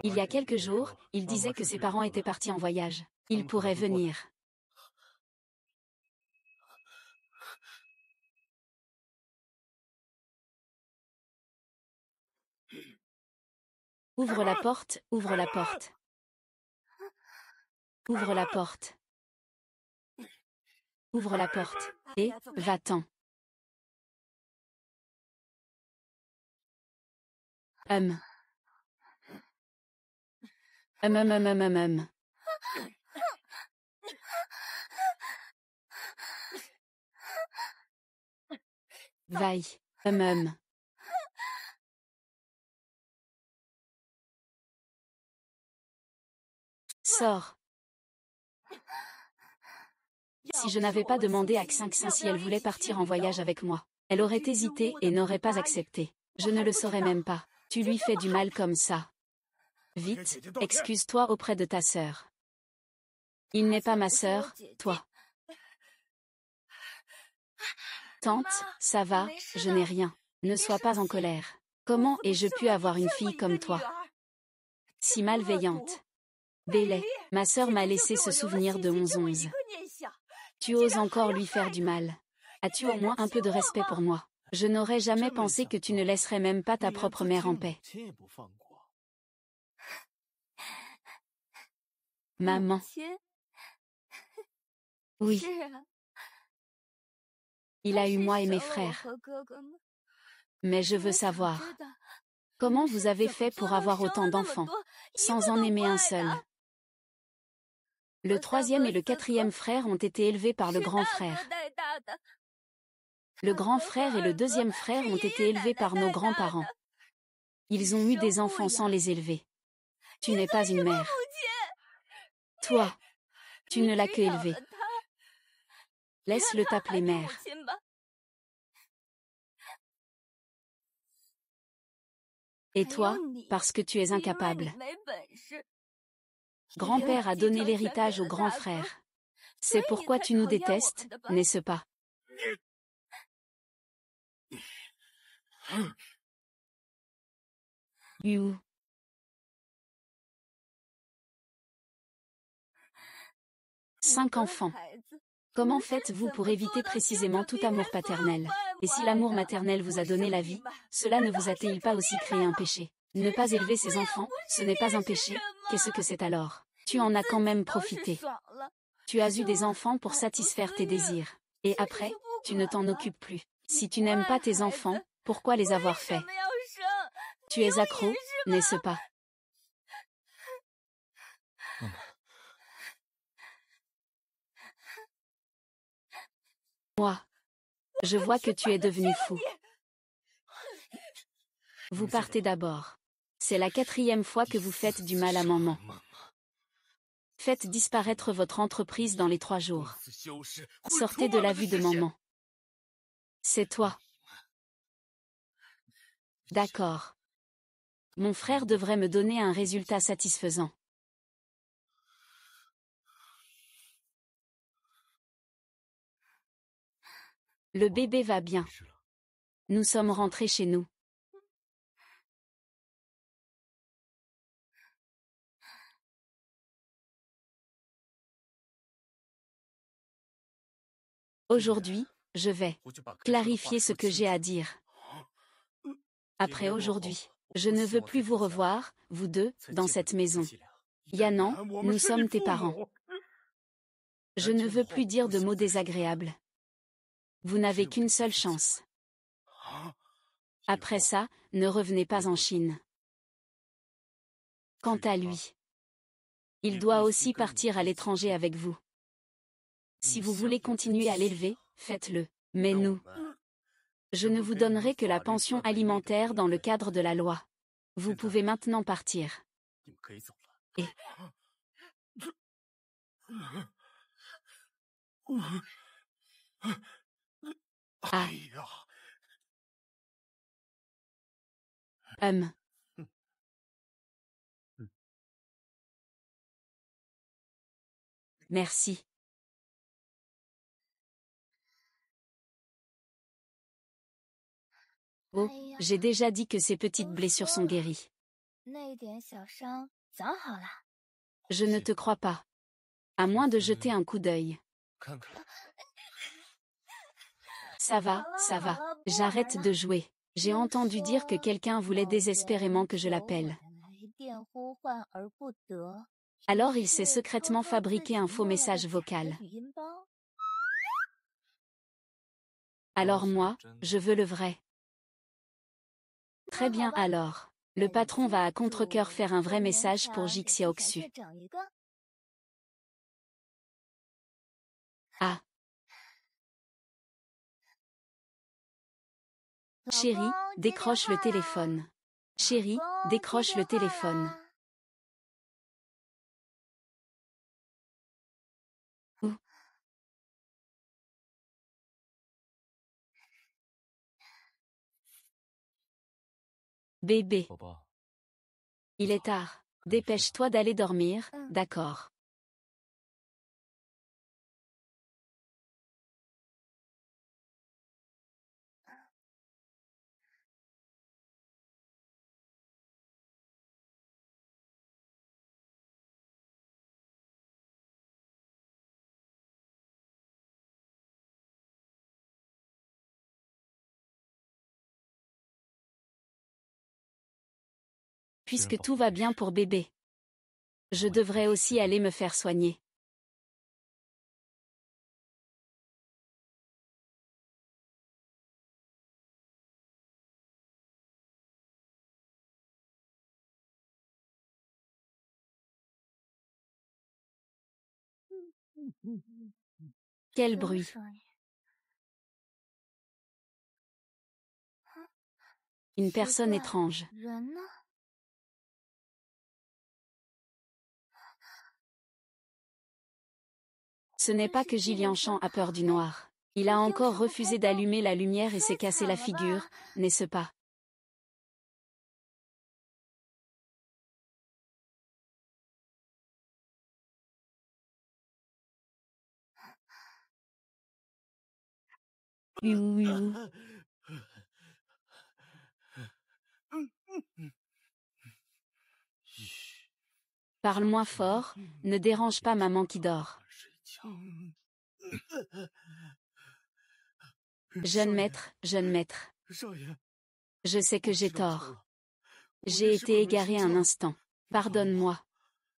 Il y a quelques jours, il disait que ses parents étaient partis en voyage. Il pourrait venir. Ouvre la porte, ouvre la porte. Ouvre la porte. Ouvre la porte. Et, va-t'en. Hum. Vaille. Sors. Si je n'avais pas demandé à Xinxin si elle voulait partir en voyage avec moi, elle aurait hésité et n'aurait pas accepté. Je ne le saurais même pas. Tu lui fais du mal comme ça. Vite, excuse-toi auprès de ta sœur. Il n'est pas ma sœur, toi. Tante, ça va, je n'ai rien. Ne sois pas en colère. Comment ai-je pu avoir une fille comme toi? Si malveillante. Bélé, ma sœur m'a laissé ce souvenir de 11-11. Tu oses encore lui faire du mal. As-tu au moins un peu de respect pour moi? Je n'aurais jamais pensé que tu ne laisserais même pas ta propre mère en paix. Maman. Oui. Il a eu moi et mes frères. Mais je veux savoir. Comment vous avez fait pour avoir autant d'enfants, sans en aimer un seul? Le troisième et le quatrième frère ont été élevés par le grand frère. Le grand frère et le deuxième frère ont été élevés par nos grands-parents. Ils ont eu des enfants sans les élever. Tu n'es pas une mère. Toi, tu ne l'as que élevé. Laisse-le t'appeler mère. Et toi, parce que tu es incapable. Grand-père a donné l'héritage au grand frère. C'est pourquoi tu nous détestes, n'est-ce pas? You. Cinq enfants. Comment faites-vous pour éviter précisément tout amour paternel? Et si l'amour maternel vous a donné la vie, cela ne vous a-t-il pas aussi créé un péché? Ne pas élever ses enfants, ce n'est pas un péché, qu'est-ce que c'est alors? Tu en as quand même profité. Tu as eu des enfants pour satisfaire tes désirs. Et après, tu ne t'en occupes plus. Si tu n'aimes pas tes enfants, Pourquoi les avoir faits? Tu es accro, n'est-ce pas? Moi. Je vois que tu es devenu fou. Vous partez d'abord. C'est la 4e fois que vous faites du mal à maman. Faites disparaître votre entreprise dans les 3 jours. Sortez de la vue de maman. C'est toi. D'accord. Mon frère devrait me donner un résultat satisfaisant. Le bébé va bien. Nous sommes rentrés chez nous. Aujourd'hui, je vais clarifier ce que j'ai à dire. Après aujourd'hui, je ne veux plus vous revoir, vous deux, dans cette maison. Yanan, nous sommes tes parents. Je ne veux plus dire de mots désagréables. Vous n'avez qu'une seule chance. Après ça, ne revenez pas en Chine. Quant à lui, il doit aussi partir à l'étranger avec vous. Si vous voulez continuer à l'élever, faites-le. Mais nous, je ne vous donnerai que la pension alimentaire dans le cadre de la loi. Vous pouvez maintenant partir. Et ah, merci. Oh, j'ai déjà dit que ces petites blessures sont guéries. Je ne te crois pas. À moins de jeter un coup d'œil. Ça va, j'arrête de jouer. J'ai entendu dire que quelqu'un voulait désespérément que je l'appelle. Alors il s'est secrètement fabriqué un faux message vocal. Alors moi, je veux le vrai. Très bien alors. Le patron va à contre-cœur faire un vrai message pour Jig Xiaoxu. Ah. Chérie, décroche le téléphone. Chérie, décroche le téléphone. Où? Bébé. Il est tard. Dépêche-toi d'aller dormir, d'accord. Puisque tout va bien pour bébé. Je devrais aussi aller me faire soigner. Quel bruit. Une personne étrange. Ce n'est pas que Gillian Chan a peur du noir. Il a encore refusé d'allumer la lumière et s'est cassé la figure, n'est-ce pas? Parle moins fort, ne dérange pas maman qui dort. Jeune maître, je sais que j'ai tort. J'ai été égaré un instant. Pardonne-moi.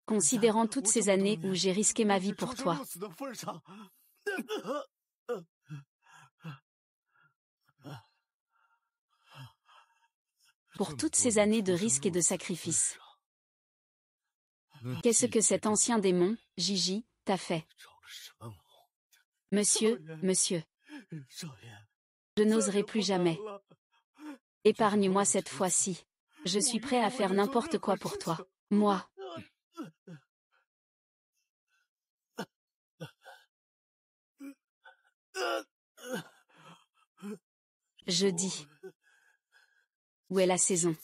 Considérant toutes ces années où j'ai risqué ma vie pour toi. pour toutes ces années de risques et de sacrifices. Qu'est-ce que cet ancien démon, Gigi, t'a fait? Monsieur, monsieur. Je n'oserai plus jamais. Épargne-moi cette fois-ci. Je suis prêt à faire n'importe quoi pour toi. Moi. Je dis. Où est la saison?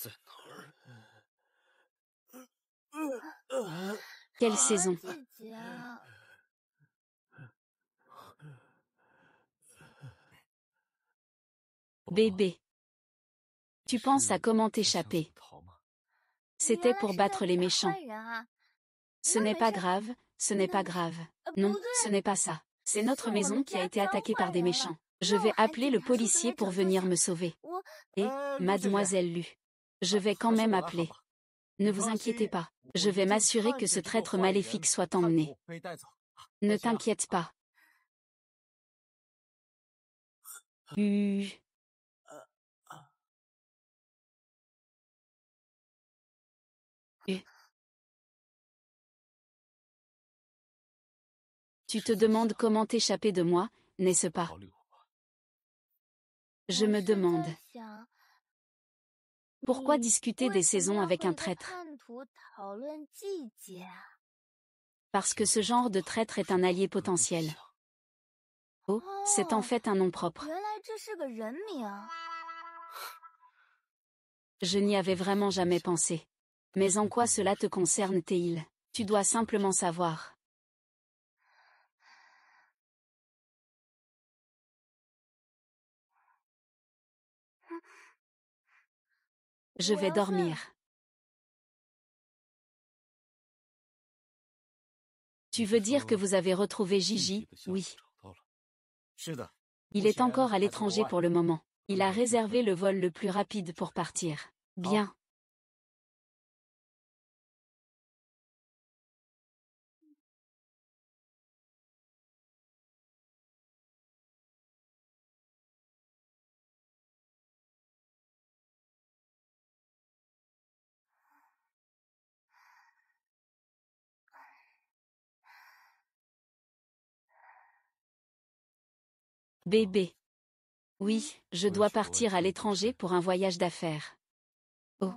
Quelle saison? Bébé. Tu penses à comment t'échapper? C'était pour battre les méchants. Ce n'est pas grave, ce n'est pas grave. Non, ce n'est pas ça. C'est notre maison qui a été attaquée par des méchants. Je vais appeler le policier pour venir me sauver. Et, mademoiselle Lu. Je vais quand même appeler. Ne vous inquiétez pas. Je vais m'assurer que ce traître maléfique soit emmené. Ne t'inquiète pas. Tu te demandes comment t'échapper de moi, n'est-ce pas? Je me demande. Pourquoi discuter des saisons avec un traître? Parce que ce genre de traître est un allié potentiel. Oh, c'est en fait un nom propre. Je n'y avais vraiment jamais pensé. Mais en quoi cela te concerne, Théil? Tu dois simplement savoir. Je vais dormir. Tu veux dire que vous avez retrouvé Gigi? Oui. Il est encore à l'étranger pour le moment. Il a réservé le vol le plus rapide pour partir. Bien. Bébé. Oui, je dois partir à l'étranger pour un voyage d'affaires. Oh.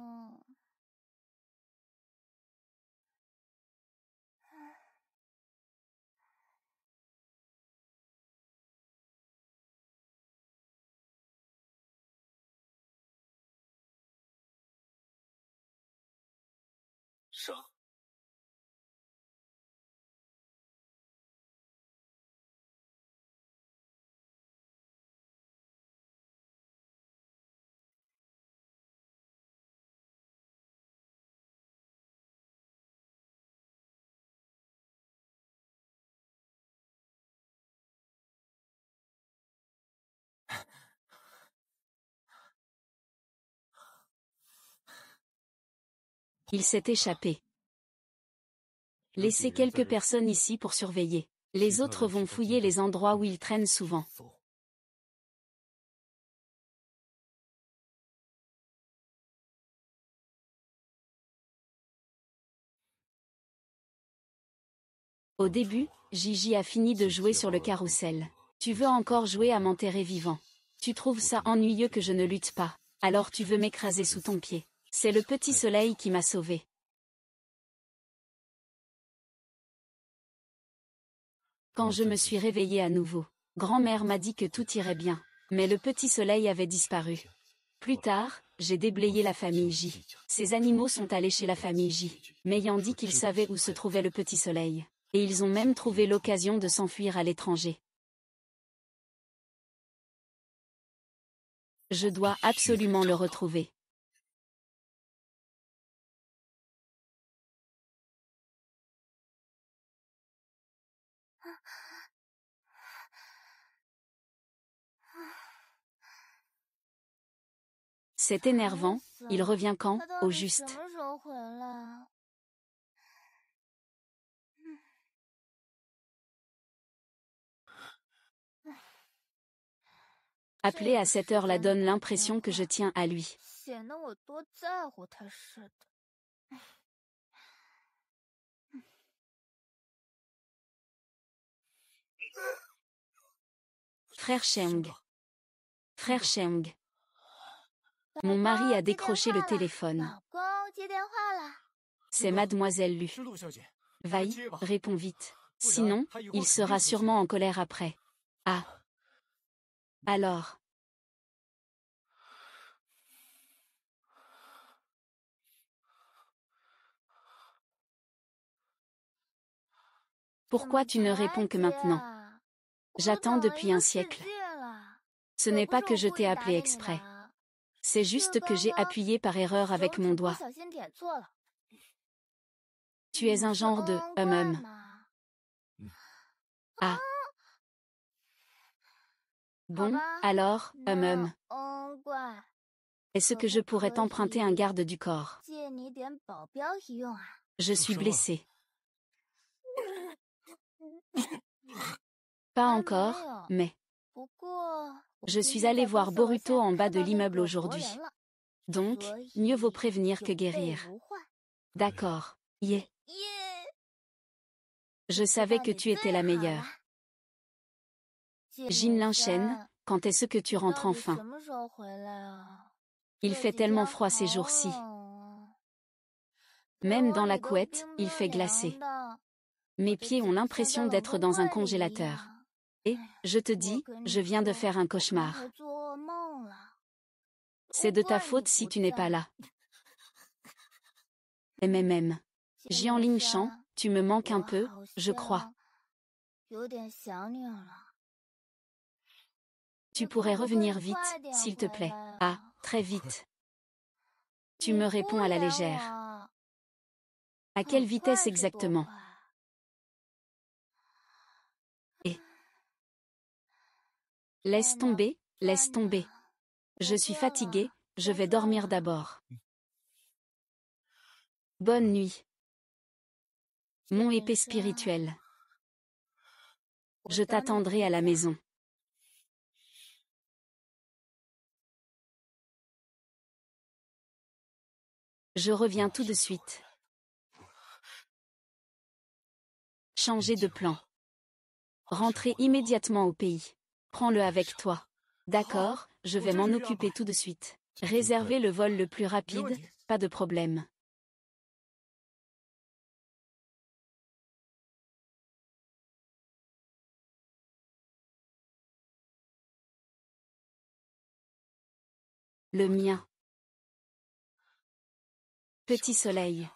Il s'est échappé. Laissez quelques personnes ici pour surveiller. Les autres vont fouiller les endroits où il traîne souvent. Au début, Gigi a fini de jouer sur le carrousel. Tu veux encore jouer à m'enterrer vivant. Tu trouves ça ennuyeux que je ne lutte pas. Alors tu veux m'écraser sous ton pied. C'est le petit soleil qui m'a sauvé. Quand je me suis réveillée à nouveau, grand-mère m'a dit que tout irait bien. Mais le petit soleil avait disparu. Plus tard, j'ai déblayé la famille J. Ces animaux sont allés chez la famille J, m'ayant dit qu'ils savaient où se trouvait le petit soleil. Et ils ont même trouvé l'occasion de s'enfuir à l'étranger. Je dois absolument le retrouver. C'est énervant, il revient quand, au juste? Appeler à cette heure-là donne l'impression que je tiens à lui. 显得我多在乎他似的。Frère Cheung. Frère Cheung. Mon mari a décroché le téléphone. C'est mademoiselle Lu. Vaille, réponds vite. Sinon, il sera sûrement en colère après. Ah. Alors. Pourquoi tu ne réponds que maintenant? J'attends depuis un siècle. Ce n'est pas que je t'ai appelé exprès. C'est juste que j'ai appuyé par erreur avec mon doigt. Tu es un genre de Ah. Bon, alors, Est-ce que je pourrais t'emprunter un garde du corps? Je suis blessée. Pas encore, mais... Je suis allée voir Boruto en bas de l'immeuble aujourd'hui. Donc, mieux vaut prévenir que guérir. D'accord, yeah. Je savais que tu étais la meilleure. Jin l'enchaîne, quand est-ce que tu rentres enfin? Il fait tellement froid ces jours-ci. Même dans la couette, il fait glacer. Mes pieds ont l'impression d'être dans un congélateur. Et, je te dis, je viens de faire un cauchemar. C'est de ta faute si tu n'es pas là. Jian Lingshan, tu me manques un peu, je crois. Tu pourrais revenir vite, s'il te plaît. Ah, très vite. Tu me réponds à la légère. À quelle vitesse exactement? Et laisse tomber, laisse tomber. Je suis fatiguée, je vais dormir d'abord. Bonne nuit. Mon épée spirituelle. Je t'attendrai à la maison. Je reviens tout de suite. Changer de plan. Rentrer immédiatement au pays. Prends-le avec toi. D'accord, je vais m'en occuper tout de suite. Réserver le vol le plus rapide, pas de problème. Le mien. Petit soleil.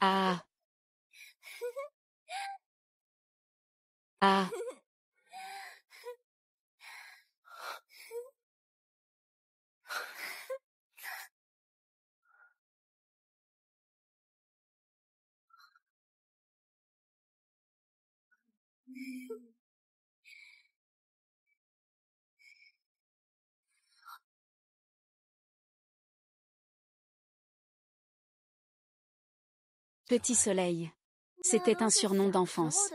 Ah. Ah. Petit soleil. C'était un surnom d'enfance.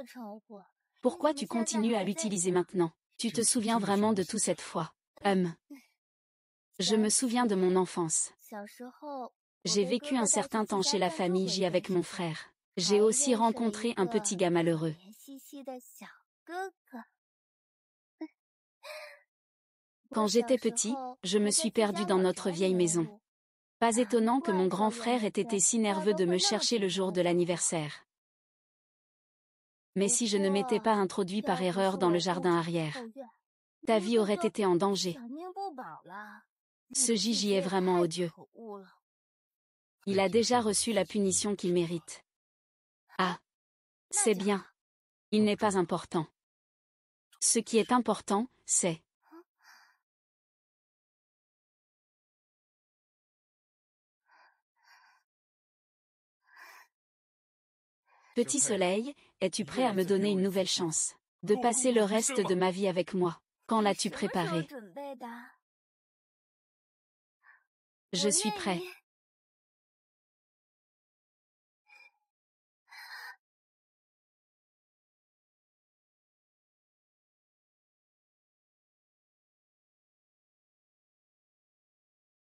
Pourquoi tu continues à l'utiliser maintenant? Tu te souviens vraiment de tout cette fois? Je me souviens de mon enfance. J'ai vécu un certain temps chez la famille J avec mon frère. J'ai aussi rencontré un petit gars malheureux. Quand j'étais petit, je me suis perdue dans notre vieille maison. Pas étonnant que mon grand frère ait été si nerveux de me chercher le jour de l'anniversaire. Mais si je ne m'étais pas introduit par erreur dans le jardin arrière, ta vie aurait été en danger. Ce Gigi est vraiment odieux. Il a déjà reçu la punition qu'il mérite. Ah. C'est bien. Il n'est pas important. Ce qui est important, c'est... Petit soleil, es-tu prêt à me donner une nouvelle chance de passer le reste de ma vie avec moi? Quand l'as-tu préparé? Je suis prêt.